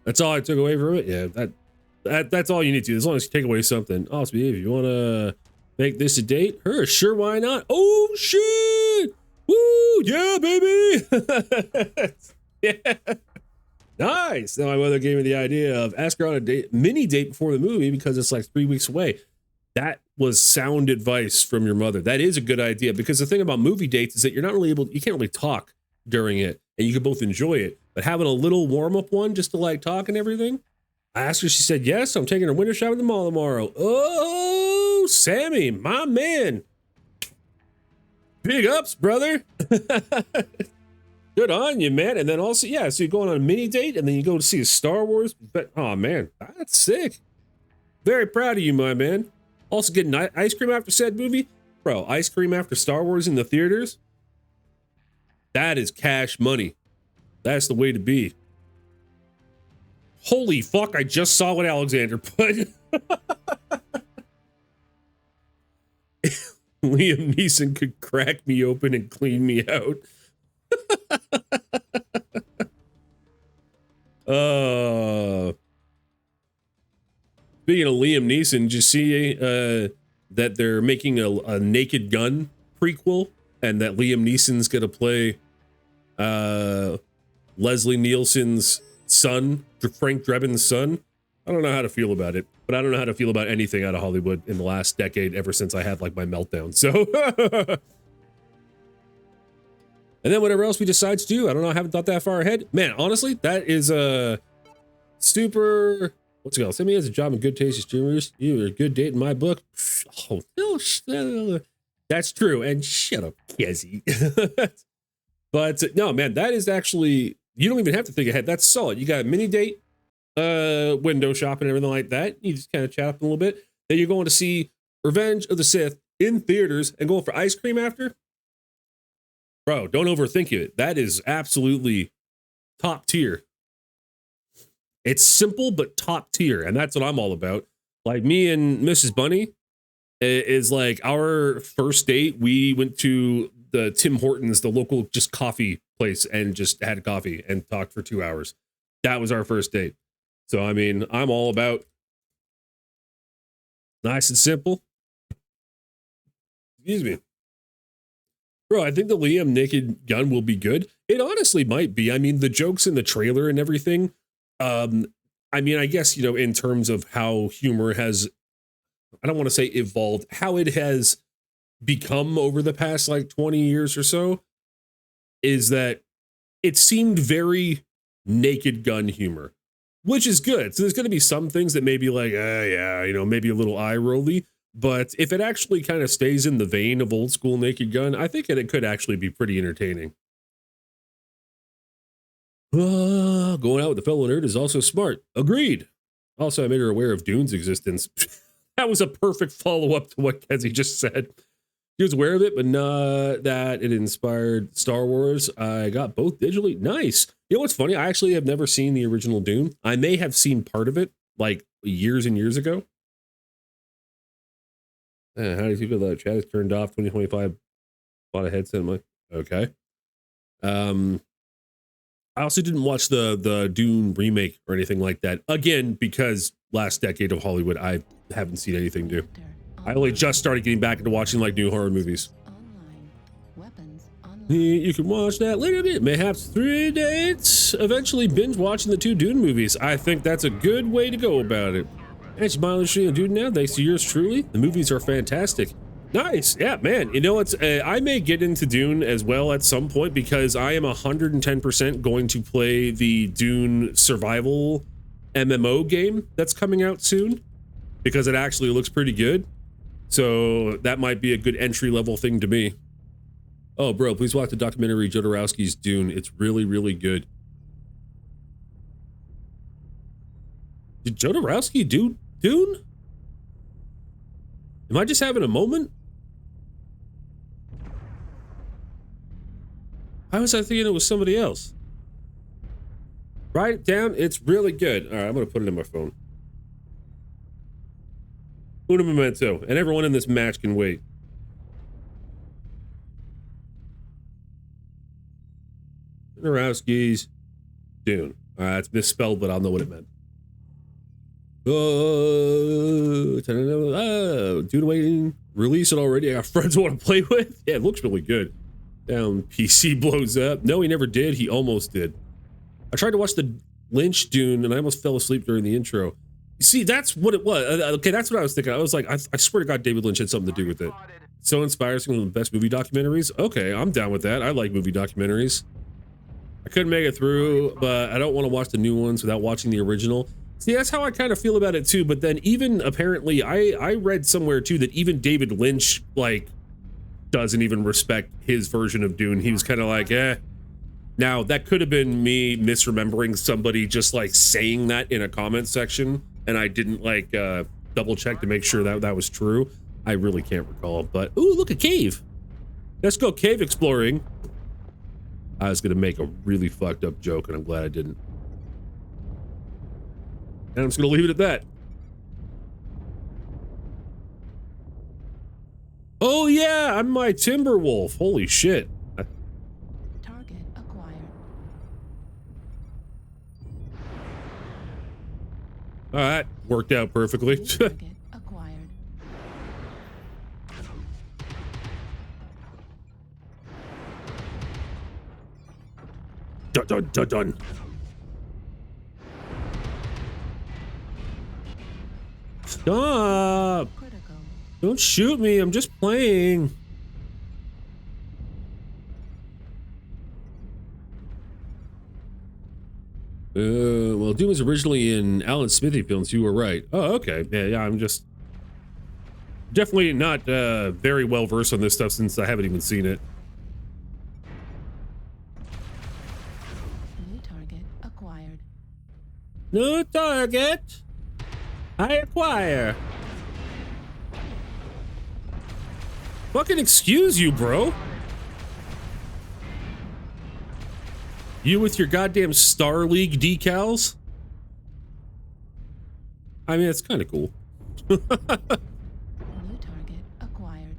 That's all I took away from it. Yeah, that's all you need to, as long as you take away something. Oh, if you want to make this a date, sure, why not? Oh shit! Woo, yeah, baby. Yeah, nice. Now my mother gave me the idea of ask her on a mini date before the movie because it's like 3 weeks away. That was sound advice from your mother. That is a good idea because the thing about movie dates is that you're not really you can't really talk during it and you can both enjoy it, but having a little warm up one just to like talk and everything. I asked her, she said, yes, I'm taking her window shopping at the mall tomorrow. Oh, Sammy, my man. Big ups, brother. Good on you, man. And then also, yeah, so you're going on a mini date and then you go to see a Star Wars. But, oh man, that's sick. Very proud of you, my man. Also getting ice cream after said movie. Bro, ice cream after Star Wars in the theaters. That is cash money. That's the way to be. Holy fuck, I just saw what Alexander put. Liam Neeson could crack me open and clean me out. Speaking of Liam Neeson, did you see that they're making a Naked Gun prequel and that Liam Neeson's gonna play Leslie Nielsen's son, Frank Drebin's son? I don't know how to feel about it, but I don't know how to feel about anything out of Hollywood in the last decade ever since I had like my meltdown. So and then whatever else we decide to do, I don't know, I haven't thought that far ahead. Man, honestly, that is a super, what's it called? Send me as a job in good taste as streamers. You are a good date in my book. Oh, no, that's true. And shut up, Kezi. But no, man, that is actually, you don't even have to think ahead. That's solid. You got a mini date, window shopping, everything like that. You just kind of chat up a little bit. Then you're going to see Revenge of the Sith in theaters and going for ice cream after. Bro, don't overthink it. That is absolutely top tier. It's simple, but top tier. And that's what I'm all about. Like me and Mrs. Bunny is like our first date. We went to the Tim Hortons, the local just coffee place, and just had coffee and talked for 2 hours. That was our first date. So, I mean, I'm all about nice and simple. Excuse me. Bro, I think the Liam Naked Gun will be good. It honestly might be. I mean, the jokes in the trailer and everything. I mean, I guess, you know, in terms of how humor has, I don't want to say evolved, how it has become over the past like 20 years or so, is that it seemed very Naked Gun humor, which is good. So there's going to be some things that may be like, yeah, you know, maybe a little eye rolly. But if it actually kind of stays in the vein of old school Naked Gun, I think it could actually be pretty entertaining. Going out with the fellow nerd is also smart. Agreed. Also, I made her aware of Dune's existence. That was a perfect follow-up to what Kezi just said. He was aware of it, but not that it inspired Star Wars. I got both digitally. Nice. You know what's funny? I actually have never seen the original Dune. I may have seen part of it like years and years ago. How do you feel that chat is turned off? 2025. Bought a headset. I'm like, okay. I also didn't watch the Dune remake or anything like that. Again, because last decade of Hollywood, I haven't seen anything new. I only just started getting back into watching like new horror movies. You can watch that later. Mayhaps 3 dates. Eventually binge watching the 2 Dune movies. I think that's a good way to go about it. And Smiley Street and Dude now, thanks to yours truly. The movies are fantastic. Nice. Yeah, man. You know, I may get into Dune as well at some point because I am 110% going to play the Dune survival MMO game that's coming out soon because it actually looks pretty good. So that might be a good entry level thing to me. Oh, bro, please watch the documentary Jodorowsky's Dune. It's really, really good. Did Jodorowsky do Dune? Am I just having a moment? How was I thinking it was somebody else? Write it down. It's really good. All right, I'm going to put it in my phone. Uno momento. And everyone in this match can wait. Jodorowsky's Dune. All right, it's misspelled, but I'll know what it meant. Dune waiting. Release it already. I got friends I want to play with. Yeah, it looks really good. Down PC blows up. No, he never did. He almost did. I tried to watch the Lynch Dune and I almost fell asleep during the intro. See, that's what it was. Okay, that's what I was thinking. I was like, I swear to God, David Lynch had something to do with it. So inspiring, one of the best movie documentaries. Okay, I'm down with that. I like movie documentaries. I couldn't make it through, but I don't want to watch the new ones without watching the original. See, that's how I kind of feel about it too. But then even apparently, I read somewhere too that even David Lynch, like, doesn't even respect his version of Dune. He was kind of like, eh. Now, that could have been me misremembering somebody just like saying that in a comment section, and I didn't like double check to make sure that that was true. I really can't recall, but ooh, look, a cave. Let's go cave exploring. I was gonna make a really fucked up joke, and I'm glad I didn't. And I'm just gonna leave it at that. Oh yeah, I'm my Timberwolf. Holy shit. Target acquired. All right, worked out perfectly. New target acquired. Dun dun dun dun. Stop! Critical. Don't shoot me, I'm just playing. Well, Doom was originally in Alan Smithy films, you were right. Oh, okay. Yeah, I'm just definitely not very well versed on this stuff since I haven't even seen it. New target acquired. New target. I acquire. Fucking excuse you, bro. You with your goddamn Star League decals? I mean, it's kind of cool. New target acquired.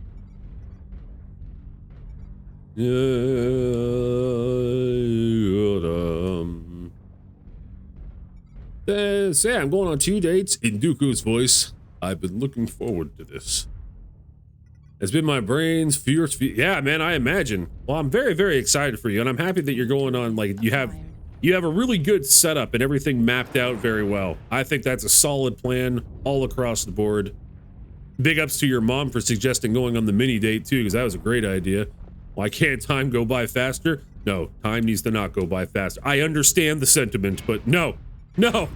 Say, I'm going on 2 dates in Dooku's voice. I've been looking forward to this. It's been my brain's fierce. Yeah, man, I imagine. Well, I'm very, very excited for you, and I'm happy that you're going on. Like, you have a really good setup and everything mapped out very well. I think that's a solid plan all across the board. Big ups to your mom for suggesting going on the mini date too, because that was a great idea. Why can't time go by faster? No, time needs to not go by faster. I understand the sentiment, but no, no.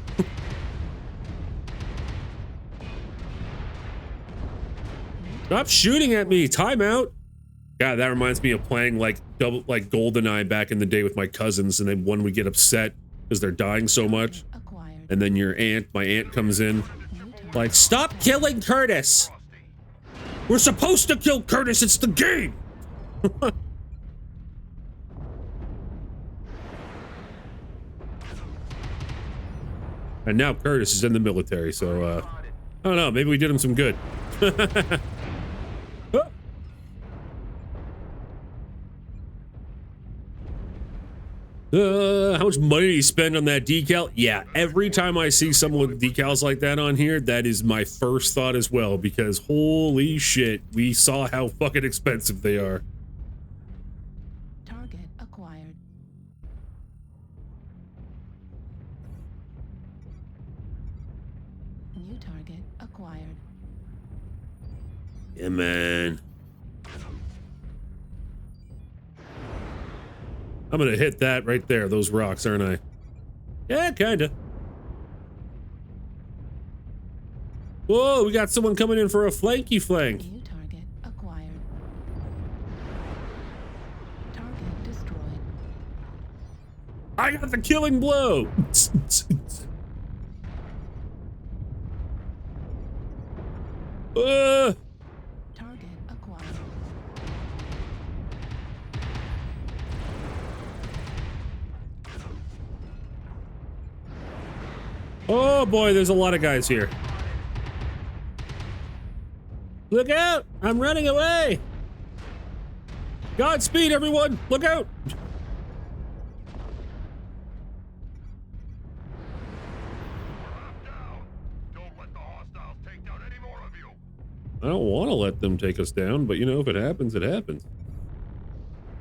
Stop shooting at me. Time out. God, that reminds me of playing like GoldenEye back in the day with my cousins, and then one would get upset because they're dying so much. Acquired. And then my aunt comes in, like, stop killing Curtis. We're supposed to kill Curtis. It's the game. And now Curtis is in the military, so I don't know. Maybe we did him some good. How much money did he spend on that decal? Yeah, every time I see someone with decals like that on here, that is my first thought as well, because holy shit, we saw how fucking expensive they are. Target acquired. New target acquired. Yeah, man. I'm gonna hit that right there, those rocks, aren't I? Yeah, kinda. Whoa, we got someone coming in for a flanky flank. New target acquired. Target destroyed. I got the killing blow. Target acquired. Oh boy, there's a lot of guys here. Look out! I'm running away! Godspeed, everyone! Look out! Down. Don't let the hostiles take down any more of you. I don't want to let them take us down, but you know, if it happens, it happens.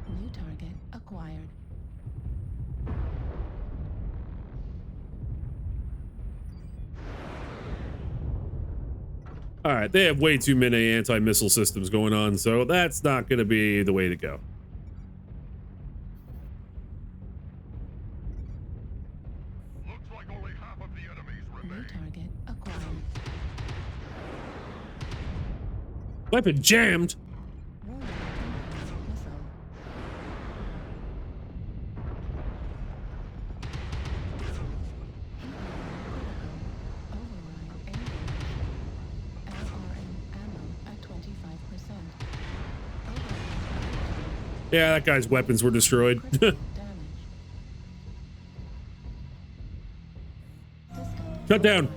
New target acquired. All right, they have way too many anti-missile systems going on, so that's not going to be the way to go. Looks like only half of the enemies New remain. target acquired. Weapon jammed. Warning incoming missile. Override engaged. LRM ammo at 25%. Override Yeah, that guy's weapons were destroyed. critical damage. System Shut down. offline.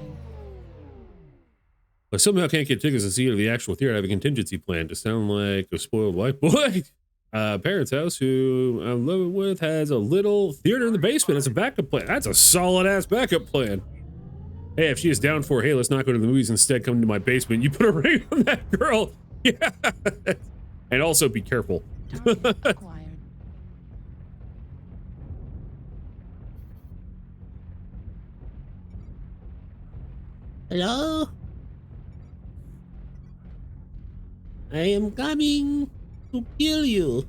I somehow can't get tickets to see it at the actual theater. I have a contingency plan to sound like a spoiled white boy. Parents' house, who I'm living with, has a little theater in the basement as a backup plan. That's a solid ass backup plan. Hey, if she is down for, hey, let's not go to the movies, instead come to my basement. You put a ring on that girl. Yeah. And also be careful. Target acquired. Hello? I am coming to kill you.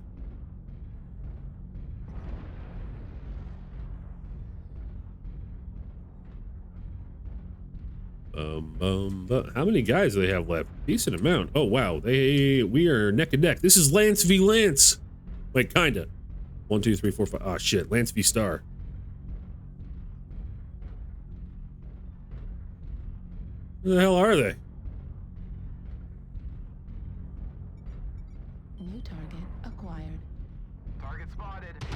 How many guys do they have left? Decent amount. Oh wow, we are neck and neck. This is Lance v Lance. Like kinda. 1, 2, 3, 4, 5. Oh shit, Lance v Star. Who the hell are they? New target acquired. Target spotted. At 25%.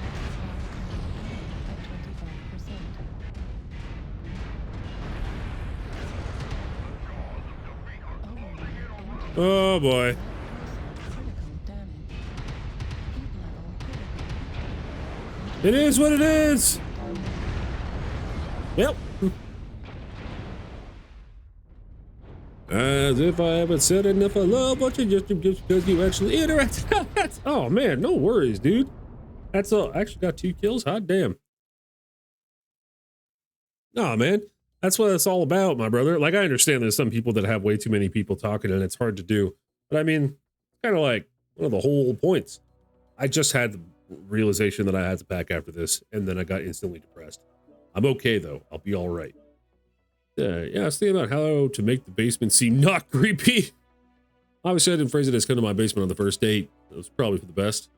Override engaged. Oh boy. Critical damage. Heat level critical. It is what it is. Yep. As if I haven't said enough, I love what you just because you actually interact. Oh man, no worries, dude. That's all. I actually got 2 kills. Hot damn. Nah, man. That's what it's all about, my brother. Like, I understand there's some people that have way too many people talking and it's hard to do. But I mean, it's kind of like one of the whole points. I just had the realization that I had to pack after this, and then I got instantly depressed. I'm okay, though. I'll be all right. Yeah, I was thinking about how to make the basement seem not creepy. Obviously, I didn't phrase it as come to my basement on the first date. That was probably for the best.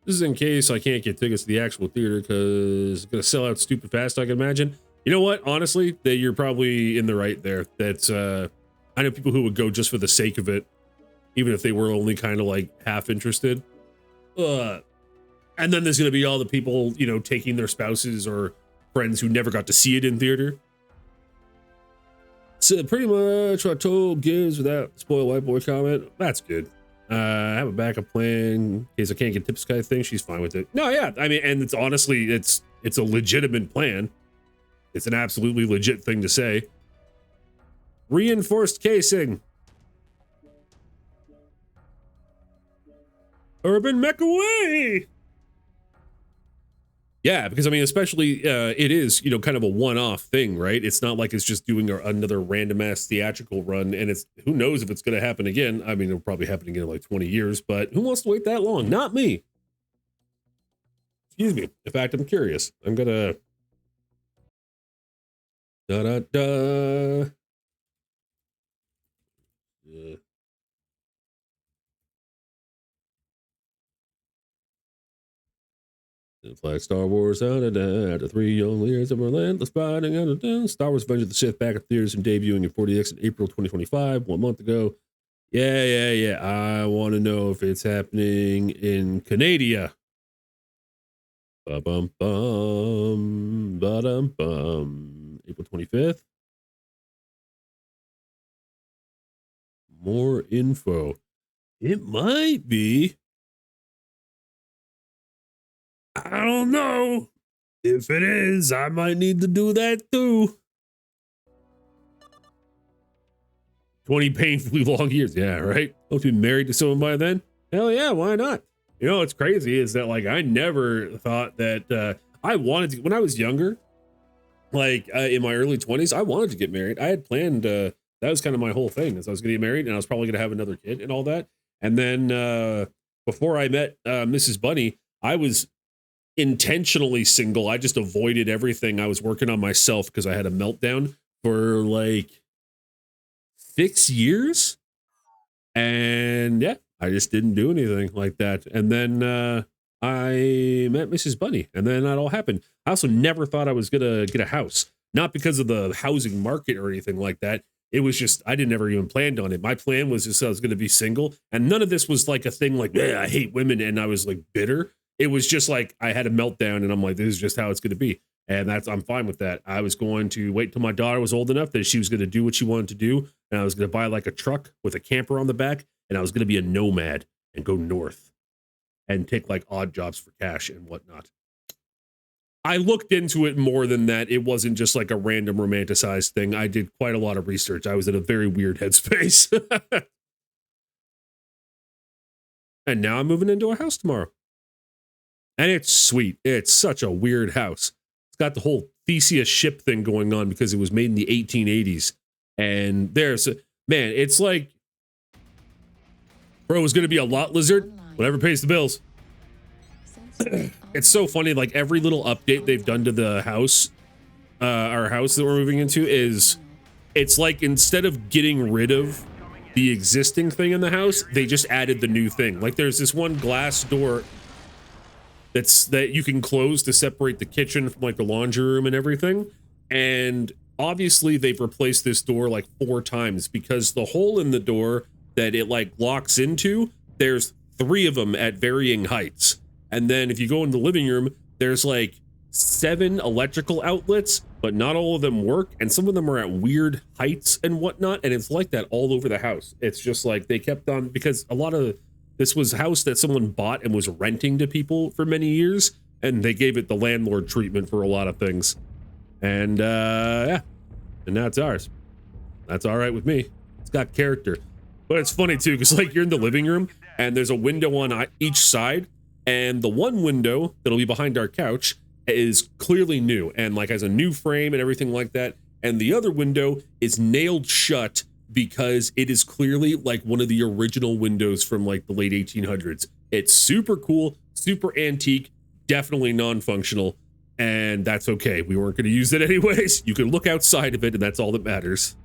This is in case I can't get tickets to the actual theater because it's going to sell out stupid fast, I can imagine. You know what? Honestly, that you're probably in the right there. That's, I know people who would go just for the sake of it, even if they were only kind of like half interested. And then there's going to be all the people, you know, taking their spouses or friends who never got to see it in theater. So pretty much what I told gives with that spoiled white boy comment. That's good. I have a backup plan in case I can't get tips kind of thing. She's fine with it. No, yeah. I mean, and it's honestly, it's a legitimate plan. It's an absolutely legit thing to say. Reinforced casing. Urban MechWarrior. Yeah, because I mean, especially it is, you know, kind of a one-off thing, right? It's not like it's just doing another random ass theatrical run, and it's who knows if it's going to happen again. I mean, it'll probably happen again in like 20 years, but who wants to wait that long? Not me. Excuse me. In fact, I'm curious. I'm gonna da da da. Yeah. Flag Star Wars out of after 3 young years of relentless fighting out of Star Wars Revenge of the Sith back at theaters and debuting in 40X in April 2025, 1 month ago. Yeah. I want to know if it's happening in Canada. Ba-bum bum, ba-dum bum. April 25th. More info. It might be. I don't know. If it is, I might need to do that too. 20 painfully long years. Yeah, right? Hope to be married to someone by then. Hell yeah, why not? You know, what's crazy is that, like, I never thought that I wanted to, when I was younger, like in my early 20s, I wanted to get married. I had planned, that was kind of my whole thing, is I was going to get married and I was probably going to have another kid and all that. And then before I met Mrs. Bunny, I was intentionally single. I just avoided everything. I was working on myself because I had a meltdown for like 6 years. And yeah, I just didn't do anything like that. And then I met Mrs. Bunny, and then that all happened. I also never thought I was gonna get a house, not because of the housing market or anything like that. It was just, I didn't ever even planned on it. My plan was just I was going to be single, and none of this was like a thing like, I hate women and I was like bitter. It was just like I had a meltdown and I'm like, this is just how it's going to be. And I'm fine with that. I was going to wait till my daughter was old enough that she was going to do what she wanted to do. And I was going to buy like a truck with a camper on the back. And I was going to be a nomad and go north and take like odd jobs for cash and whatnot. I looked into it more than that. It wasn't just like a random romanticized thing. I did quite a lot of research. I was in a very weird headspace. And now I'm moving into a house tomorrow. And it's sweet. It's such a weird house. It's got the whole Theseus ship thing going on because it was made in the 1880s. And there's, man, it's like, bro, it's going to be a lot lizard. Whatever pays the bills. It's so funny. Like every little update they've done to the house, our house that we're moving into is, it's like instead of getting rid of the existing thing in the house, they just added the new thing. Like there's this one glass door that you can close to separate the kitchen from like the laundry room and everything. And obviously they've replaced this door like 4 times because the hole in the door that it like locks into, there's 3 of them at varying heights. And then if you go in the living room, there's like 7 electrical outlets, but not all of them work. And some of them are at weird heights and whatnot. And it's like that all over the house. It's just like they kept on, because a lot of this was a house that someone bought and was renting to people for many years. And they gave it the landlord treatment for a lot of things. And yeah, and now it's ours. That's all right with me. It's got character. But it's funny too, because like you're in the living room and there's a window on each side. And the one window that'll be behind our couch is clearly new and like has a new frame and everything like that. And the other window is nailed shut because it is clearly like one of the original windows from like the late 1800s. It's super cool, super antique, definitely non-functional, and that's okay. We weren't going to use it anyways. You can look outside of it and that's all that matters.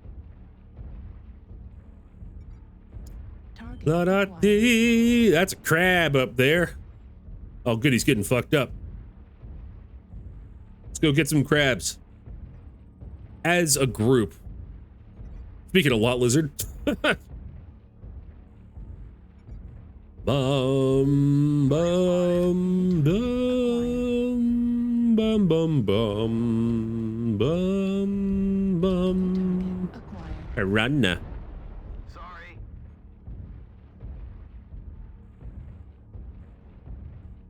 La-da-dee. That's a crab up there. Oh, good, he's getting fucked up. Let's go get some crabs. As a group. Speaking of lot lizard. Bum, bum, bum, bum, bum, bum, bum, bum. Piranha. Sorry.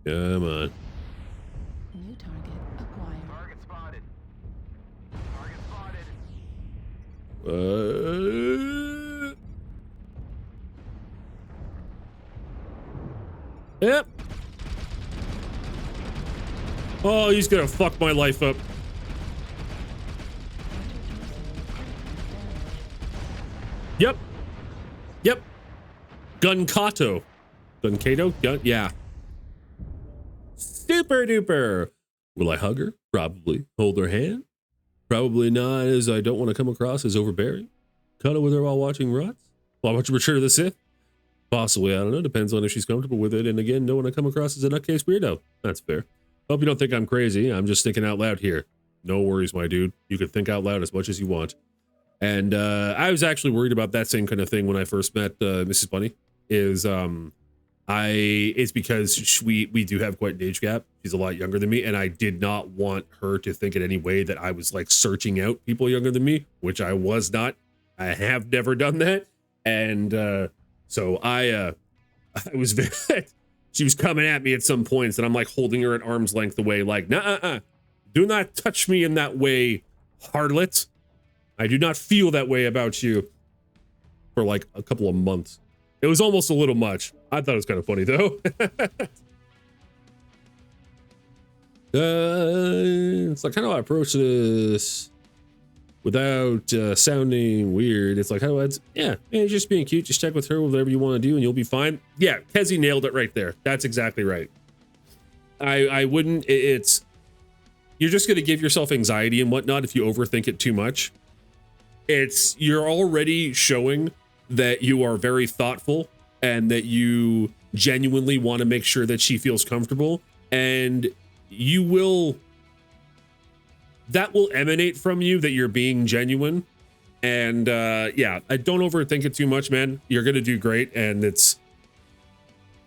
Come on. New target acquired. Target spotted. Target spotted. Yep. Oh, he's gonna fuck my life up. Yep. Yep. Gunkato. Gunkato? Gun, yeah. Super duper. Will I hug her? Probably. Hold her hand? Probably not, as I don't want to come across as overbearing. Cuddle with her while watching Rots? While watching Return of the Sith? Possibly, I don't know. Depends on if she's comfortable with it. And again, don't want to come across as a nutcase weirdo. That's fair. Hope you don't think I'm crazy. I'm just thinking out loud here. No worries, my dude. You can think out loud as much as you want. And I was actually worried about that same kind of thing when I first met Mrs. Bunny. It's because we do have quite an age gap. She's a lot younger than me, and I did not want her to think in any way that I was like searching out people younger than me, which I was not. I have never done that. And so I was very, she was coming at me at some points, and I'm like holding her at arm's length away, like, nah, do not touch me in that way, harlot. I do not feel that way about you, for like a couple of months. It was almost a little much. I thought it was kind of funny though. It's like, how do I approach this without sounding weird? It's like, how do I, yeah, just being cute. Just check with her, whatever you want to do, and you'll be fine. Yeah, Kezi nailed it right there. That's exactly right. I wouldn't, you're just going to give yourself anxiety and whatnot if you overthink it too much. You're already showing that you are very thoughtful and that you genuinely want to make sure that she feels comfortable, and that will emanate from you that you're being genuine. And yeah, I don't overthink it too much, man. You're going to do great. And it's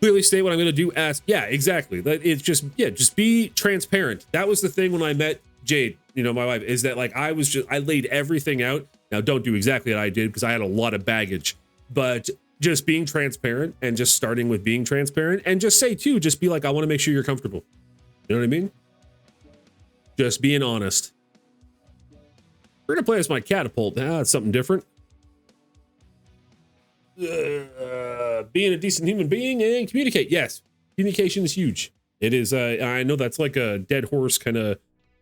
clearly state what I'm going to do. Ask. Yeah, exactly. It's just, yeah, just be transparent. That was the thing when I met Jade, you know, my wife, is that like, I laid everything out. Now, don't do exactly what I did because I had a lot of baggage, but just being transparent and just starting with being transparent, and just say too, just be like, I want to make sure you're comfortable. You know what I mean? Just being honest. We're going to play as my catapult. That's something different. Being a decent human being and communicate. Yes, communication is huge. It is. I know that's like a dead horse kind of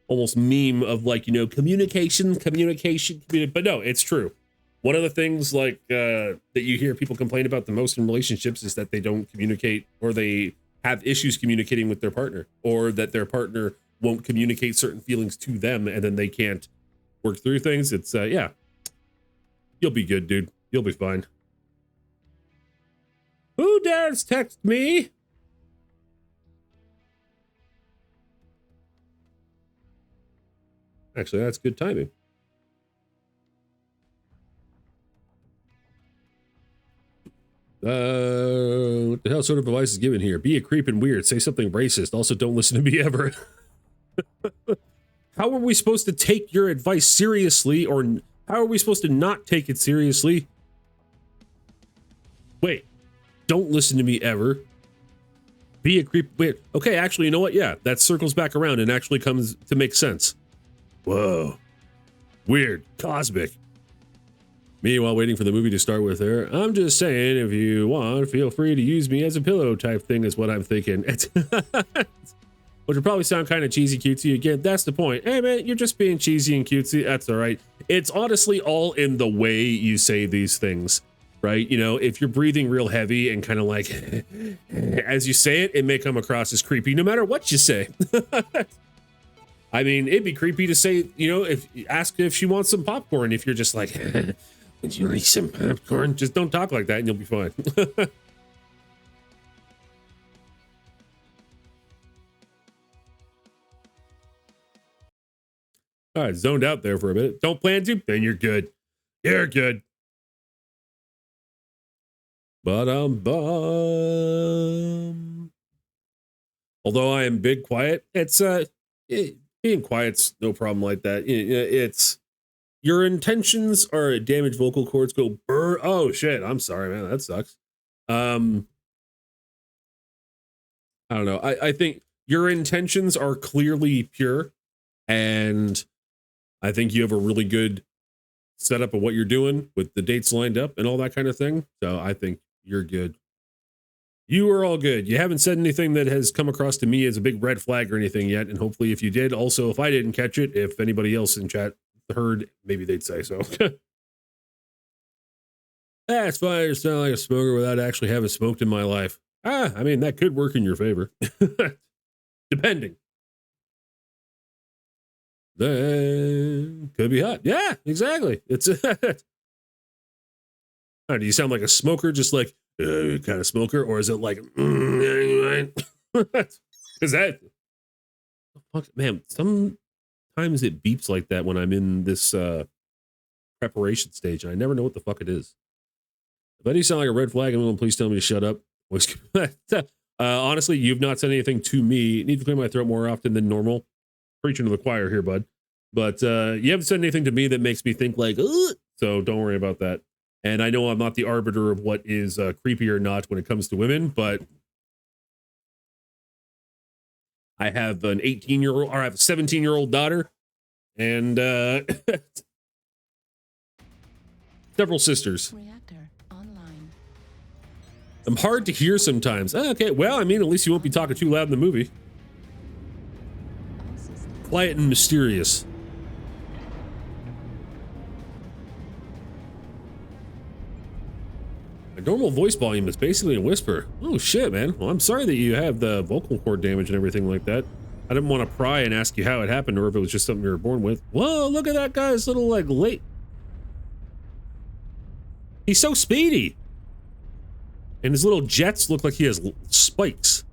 almost meme of like, you know, communication, but no, it's true. One of the things like that you hear people complain about the most in relationships is that they don't communicate, or they have issues communicating with their partner, or that their partner won't communicate certain feelings to them, and then they can't work through things. It's yeah, you'll be good, dude. You'll be fine. Who dares text me? Actually, that's good timing. What the hell sort of advice is given here? Be a creep and weird. Say something racist. Also, don't listen to me ever. How are we supposed to take your advice seriously, or how are we supposed to not take it seriously? Wait, don't listen to me ever. Be a creep weird. Okay, actually, you know what? Yeah, that circles back around and actually comes to make sense. Whoa. Weird. Cosmic. Meanwhile, waiting for the movie to start with her. I'm just saying, if you want, feel free to use me as a pillow type thing is what I'm thinking. Which would probably sound kind of cheesy cutesy. Again, that's the point. Hey man, you're just being cheesy and cutesy. That's all right. It's honestly all in the way you say these things, right? You know, if you're breathing real heavy and kind of like, as you say it, it may come across as creepy no matter what you say. I mean, it'd be creepy to say, you know, ask if she wants some popcorn. If you're just like, would you like some popcorn? Just don't talk like that and you'll be fine. All right, zoned out there for a minute. Don't plan to, then you're good. You're good. Although I am big quiet, it's being quiet's no problem like that. It's your intentions are damaged vocal cords go burr. Oh shit, I'm sorry, man. That sucks. I don't know. I think your intentions are clearly pure, and I think you have a really good setup of what you're doing with the dates lined up and all that kind of thing. So I think you're good. You are all good. You haven't said anything that has come across to me as a big red flag or anything yet. And hopefully if you did, also, if I didn't catch it, if anybody else in chat heard, maybe they'd say so. It's fine to sound like a smoker without actually having smoked in my life. I mean, that could work in your favor. Depending. Then could be hot. Yeah, exactly. It's do you sound like a smoker, just like kind of smoker, or is it like because that fuck, man, sometimes it beeps like that when I'm in this preparation stage, and I never know what the fuck it is. If I do sound like a red flag, everyone please tell me to shut up. Honestly, you've not said anything to me. Need to clear my throat more often than normal. Preaching to the choir here, bud. But you haven't said anything to me that makes me think like, ugh, so don't worry about that. And I know I'm not the arbiter of what is creepy or not when it comes to women, but I have an 18-year-old, or I have a 17-year-old daughter, and several sisters. Reactor online. I'm hard to hear sometimes. Okay, well, I mean, at least you won't be talking too loud in the movie. All systems. Quiet and mysterious. My normal voice volume is basically a whisper. Oh shit, man. Well, I'm sorry that you have the vocal cord damage and everything like that. I didn't want to pry and ask you how it happened or if it was just something you were born with. Whoa, look at that guy's little, like, late. He's so speedy. And his little jets look like he has spikes.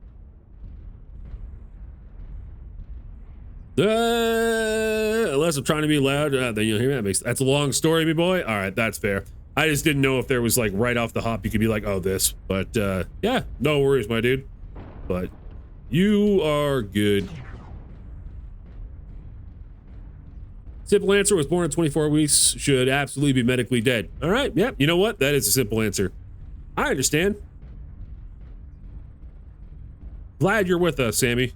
Unless I'm trying to be loud, then you'll hear me. That's a long story, me boy. All right, that's fair. I just didn't know if there was like right off the hop you could be like, oh, this. But yeah, no worries, my dude. But you are good. Simple answer: was born at 24 weeks. Should absolutely be medically dead. All right, yep. You know what? That is a simple answer. I understand. Glad you're with us, Sammy.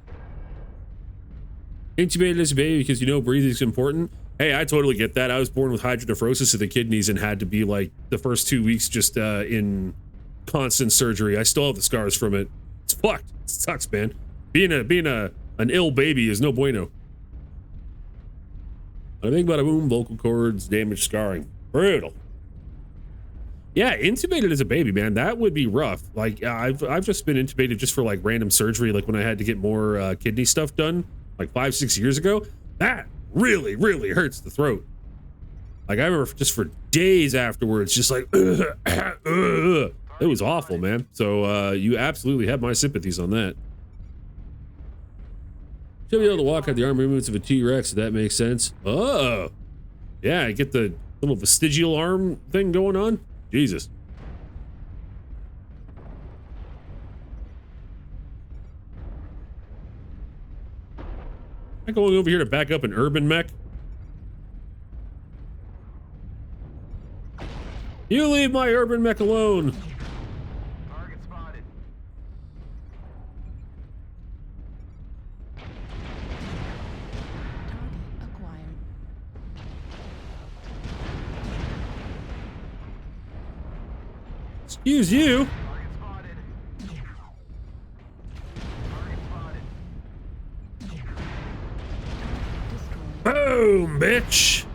Intubated as a baby because you know breathing is important. Hey, I totally get that. I was born with hydronephrosis of the kidneys and had to be like the first 2 weeks just in constant surgery. I still have the scars from it. It's fucked. It sucks, man. Being an ill baby is no bueno. I think about a boom, vocal cords, damaged scarring. Brutal. Yeah, intubated as a baby, man. That would be rough. Like I've just been intubated just for like random surgery, like when I had to get more kidney stuff done, like 5-6 years ago. That really, really hurts the throat. Like I remember just for days afterwards, just like it was awful, man. So you absolutely have my sympathies on that. Should be able to walk out the arm movements of a T-Rex, if that makes sense. Oh, yeah, I get the little vestigial arm thing going on. Jesus. Am I going over here to back up an urban mech? You leave my urban mech alone. Target spotted. Target acquired. Excuse you. Target spotted. Target spotted. Destroyed. Boom, bitch.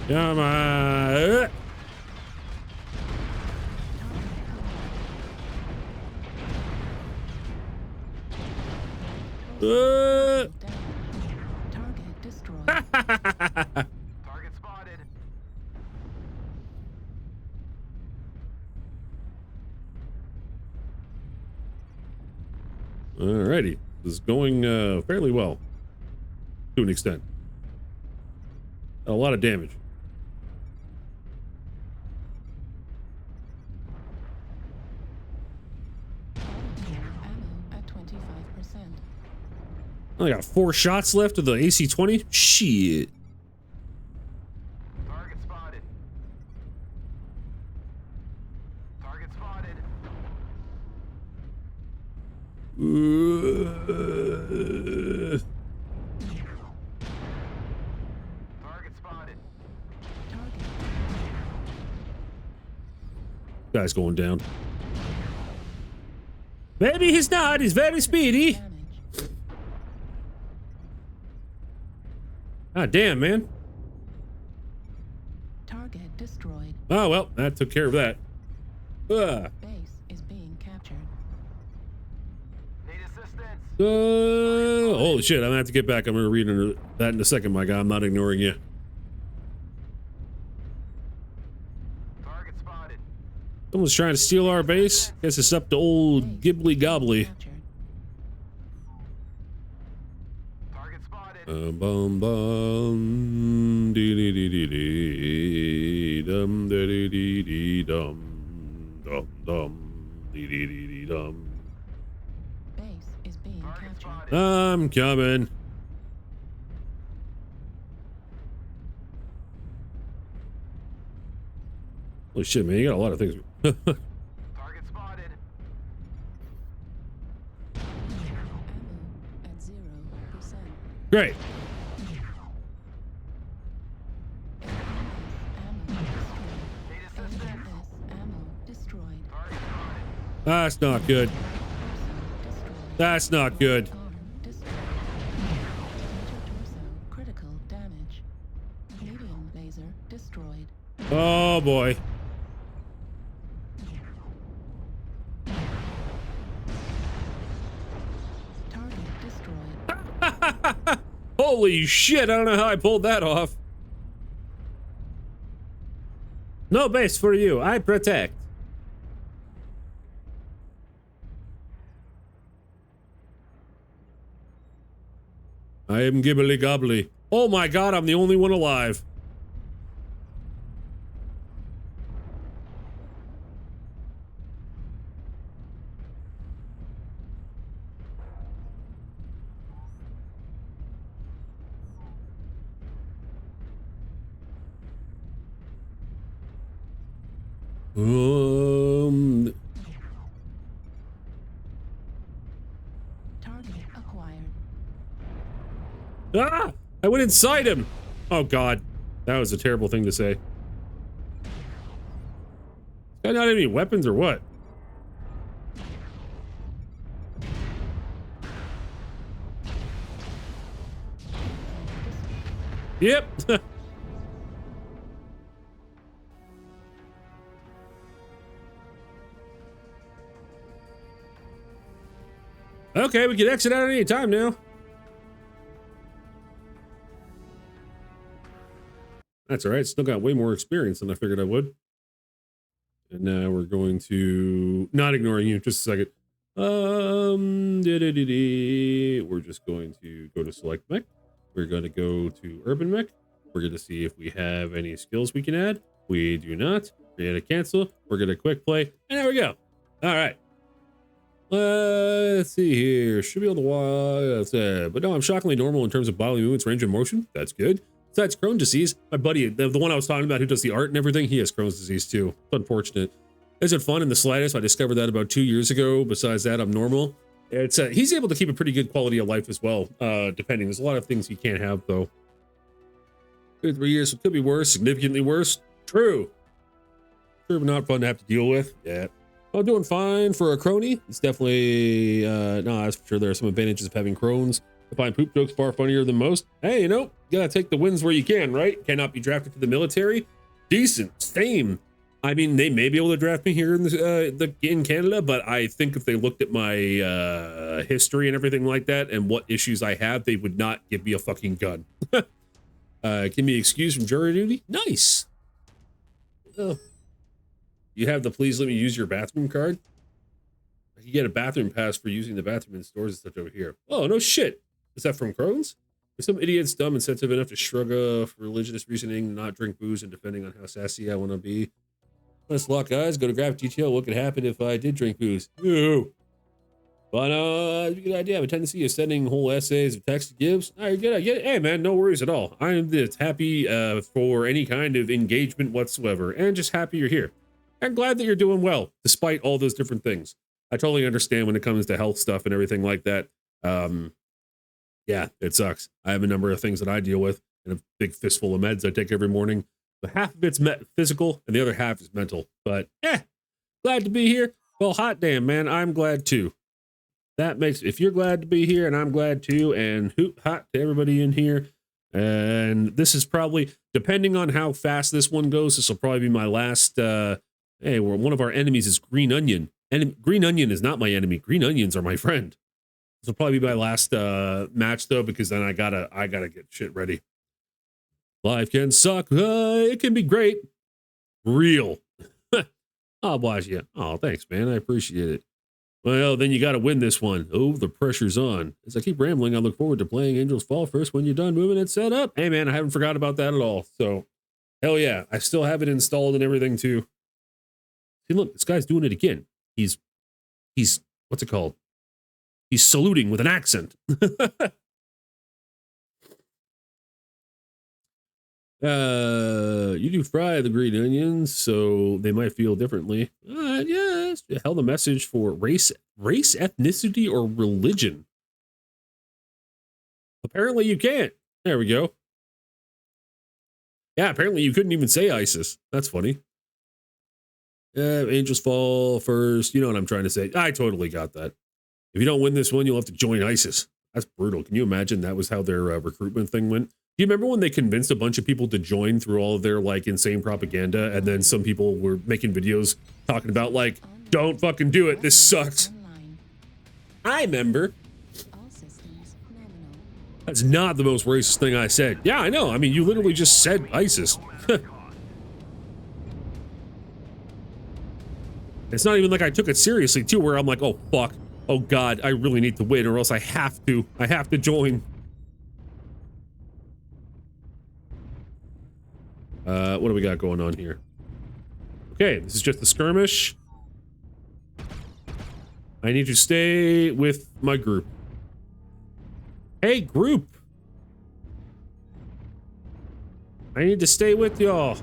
Come on. Damage. Target destroyed. Target spotted. Alrighty. This is going fairly well. To an extent. A lot of damage. Ammo at 25%. I got 4 shots left of the AC-20. Shit. Target spotted. Target spotted. Target spotted. Target. Guy's going down. Maybe he's not. He's very speedy. Damage. Ah, damn, man. Target destroyed. Oh, well, that took care of that. Base is being captured. Need assistance? Holy shit, I'm gonna have to get back. I'm gonna read that in a second, my guy. I'm not ignoring you. Target spotted. Someone's trying to steal our base. Guess it's up to old Base Gibbly is being Gobbly. captured. Target spotted. Bum bum dee dee dee dee dee dum dee dee dee dee dum dum dum dee dee dee dee dum. Base is being Target captured. spotted. I'm coming. Holy shit, man! You got a lot of things. Target spotted. Ammo at 0%. Great. Ammo destroyed. Target spotted. That's not good. Destroyed. That's not good. Arm destroyed. Torso critical damage. Medium laser destroyed. Oh boy. Target destroyed. Holy shit! I don't know how I pulled that off. No base for you. I protect. I am Gibbly Gobbly. Oh my god, I'm the only one alive. Target acquired. Ah! I went inside him. Oh god, that was a terrible thing to say. Got not any weapons or what? Yep. Okay, we can exit out at any time now. That's all right. Still got way more experience than I figured I would. And now we're going to, not ignoring you, just a second. We're just going to go to select mech. We're going to go to urban mech. We're going to see if we have any skills we can add. We do not. We're going to cancel. We're going to quick play. And there we go. All right. Let's see here. Should be able to watch. But no, I'm shockingly normal in terms of bodily movements, range of motion. That's good. Besides Crohn's disease, my buddy, the one I was talking about who does the art and everything, he has Crohn's disease too. It's unfortunate. Isn't fun in the slightest. I discovered that about 2 years ago. Besides that, I'm normal. It's he's able to keep a pretty good quality of life as well, depending. There's a lot of things he can't have though. 2 or 3 years, it could be worse, significantly worse. True. True, but not fun to have to deal with. Yeah. I'm doing fine for a crony. It's definitely, no, that's for sure. There are some advantages of having Crohn's. I find poop jokes far funnier than most. Hey, you know, you gotta take the wins where you can, right? Cannot be drafted to the military. Decent, same. I mean, they may be able to draft me here in Canada, but I think if they looked at my history and everything like that and what issues I have, they would not give me a fucking gun. Can be excused from jury duty? Nice. Oh. You have the please let me use your bathroom card? I can get a bathroom pass for using the bathroom in stores and stuff over here. Oh, no shit. Is that from Crohn's? Are some idiots dumb and sensitive enough to shrug off religious reasoning, not drink booze, and depending on how sassy I want to be? Let's luck, guys. Go to graphic detail. What could happen if I did drink booze? No. But, it's a good idea. I have a tendency of sending whole essays of text to Gibbs. All right, good. I get it. Hey, man, no worries at all. I'm just happy for any kind of engagement whatsoever, and just happy you're here. I'm glad that you're doing well, despite all those different things. I totally understand when it comes to health stuff and everything like that. Yeah, it sucks. I have a number of things that I deal with and a big fistful of meds I take every morning. But half of it's physical and the other half is mental. But glad to be here. Well, hot damn, man, I'm glad too. That makes, if you're glad to be here and I'm glad too, and hoot hot to everybody in here, And this is probably, depending on how fast this one goes, this will probably be my last. Hey, one of our enemies is Green Onion. And Green Onion is not my enemy. Green Onions are my friend. This will probably be my last match though, because then I gotta get shit ready. Life can suck. It can be great. Real. I'll watch you. Oh, thanks, man. I appreciate it. Well, then you got to win this one. Oh, the pressure's on. As I keep rambling, I look forward to playing Angel's Fall first when you're done moving it set up. Hey, man, I haven't forgot about that at all. So, hell yeah. I still have it installed and everything, too. See, look, this guy's doing it again. He's what's it called? He's saluting with an accent. You do fry the green onions, so they might feel differently. Yes. Held a message for race, ethnicity, or religion. Apparently you can't. There we go. Yeah, apparently you couldn't even say ISIS. That's funny. Angels Fall first. You know what I'm trying to say. I totally got that. If you don't win this one, you'll have to join ISIS. That's brutal. Can you imagine that was how their recruitment thing went? Do you remember when they convinced a bunch of people to join through all of their like insane propaganda, and then some people were making videos talking about like, don't fucking do it, this sucks. I remember. That's not the most racist thing I said. Yeah, I know. I mean, you literally just said ISIS. It's not even like I took it seriously too, where I'm like, oh fuck, oh god, I really need to win, or else I have to join. What do we got going on here? Okay, this is just a skirmish. I need to stay with my group. Hey, group! I need to stay with y'all.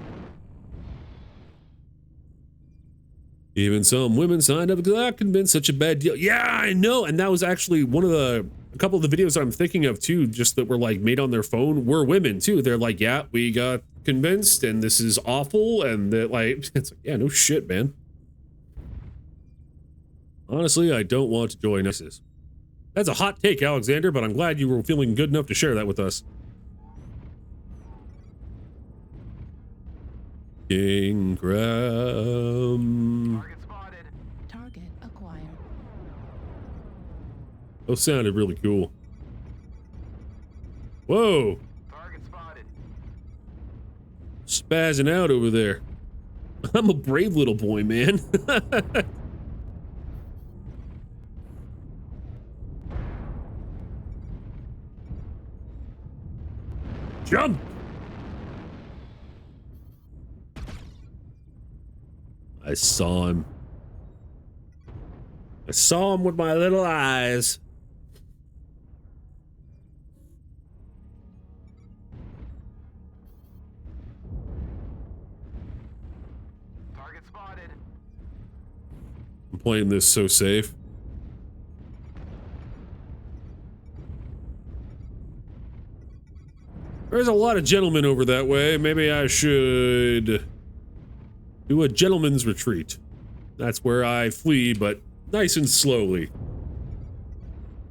Even some women signed up because that could have been such a bad deal. Yeah, I know. And that was actually a couple of the videos I'm thinking of too, just that were like made on their phone, were women too. They're like, yeah, we got convinced and this is awful. And that like, it's like, yeah, no shit, man. Honestly, I don't want to join ISIS. That's a hot take, Alexander, but I'm glad you were feeling good enough to share that with us. King Cram. Target spotted. Target acquired. Those sounded really cool. Whoa. Target spotted. Spazzing out over there. I'm a brave little boy, man. Jump! I saw him. I saw him with my little eyes. Target spotted. I'm playing this so safe. There's a lot of gentlemen over that way. Maybe I should do a gentleman's retreat. That's where I flee, but nice and slowly,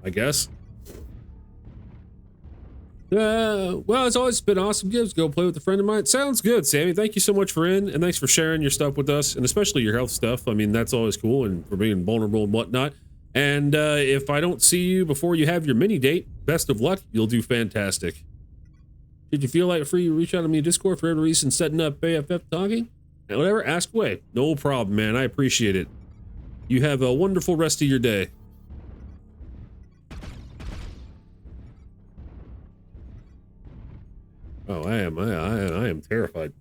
I guess. Well, it's always been awesome. Gives go play with a friend of mine. Sounds good, Sammy. Thank you so much for and thanks for sharing your stuff with us, and especially your health stuff. I mean, that's always cool, and for being vulnerable and whatnot. And if I don't see you before you have your mini date, best of luck. You'll do fantastic. Did you feel like free? Reach out to me in Discord for every reason, setting up AFF talking, and whatever. Ask away. No problem, man. I appreciate it. You have a wonderful rest of your day. Oh, I am terrified.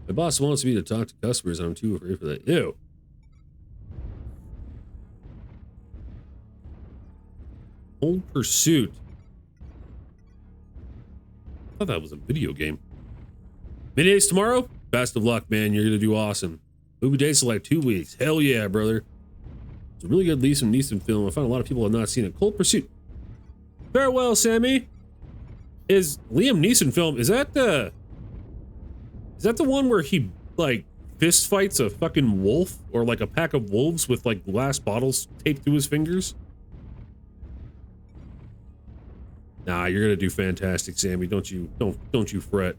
My boss wants me to talk to customers, and I'm too afraid for that. Ew. Cold Pursuit. I thought that was a video game. Mini days tomorrow? Best of luck, man. You're gonna do awesome. Movie days are like 2 weeks. Hell yeah, brother. It's a really good Liam Neeson film. I found a lot of people have not seen it. Cold Pursuit. Farewell, Sammy. Is Liam Neeson film, is that the one where he like fist fights a fucking wolf or like a pack of wolves with like glass bottles taped to his fingers? Nah, you're gonna do fantastic, Sammy. Don't you fret.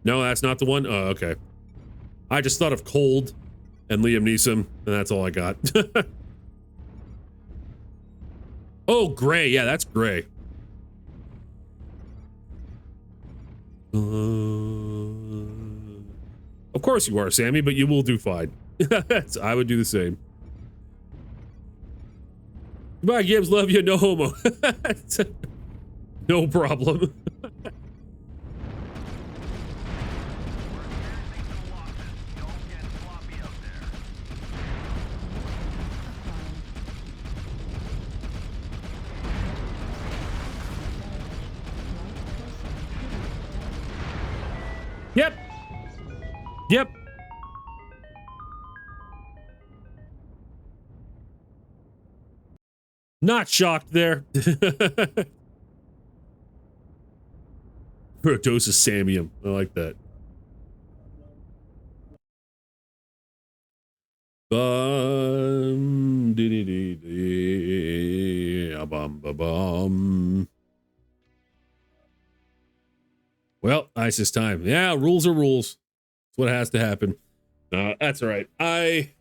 No, that's not the one. Oh, okay. I just thought of Cold and Liam Neeson, and that's all I got. Oh, Gray. Yeah, that's Gray. Of course you are, Sammy, but you will do fine. I would do the same. Goodbye, Gibbs. Love you. No homo. No problem. Yep. Yep. Not shocked there. For a dose of Samium. I like that. Bum, dee dee dee, bum ba bum. Well, ISIS time. Yeah, rules are rules. That's what has to happen. That's all right. I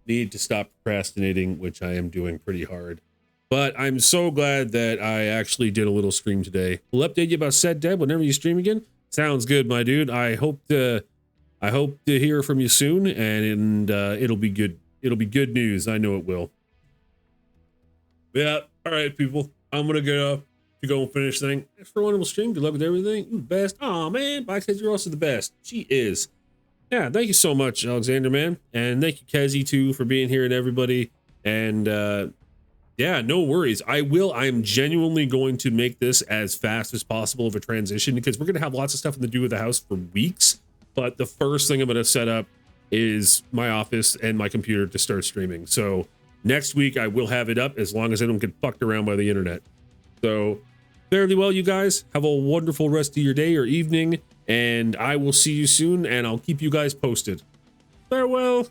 need to stop procrastinating, which I am doing pretty hard. But I'm so glad that I actually did a little stream today. We'll update you about Said Dead whenever you stream again. Sounds good, my dude. I hope to hear from you soon, and it'll be good. It'll be good news. I know it will. Yeah. All right, people. I'm gonna get up to go and finish thing. Thanks for a wonderful stream. Good luck with everything. You're the best. Oh man, Bike says you're also the best. She is. Yeah. Thank you so much, Alexander, man, and thank you, Kezi, too, for being here and everybody. And yeah, no worries. I'm genuinely going to make this as fast as possible of a transition because we're going to have lots of stuff to do with the house for weeks. But the first thing I'm going to set up is my office and my computer to start streaming. So next week I will have it up as long as I don't get fucked around by the internet. So fairly well, you guys. Have a wonderful rest of your day or evening. And I will see you soon and I'll keep you guys posted. Farewell.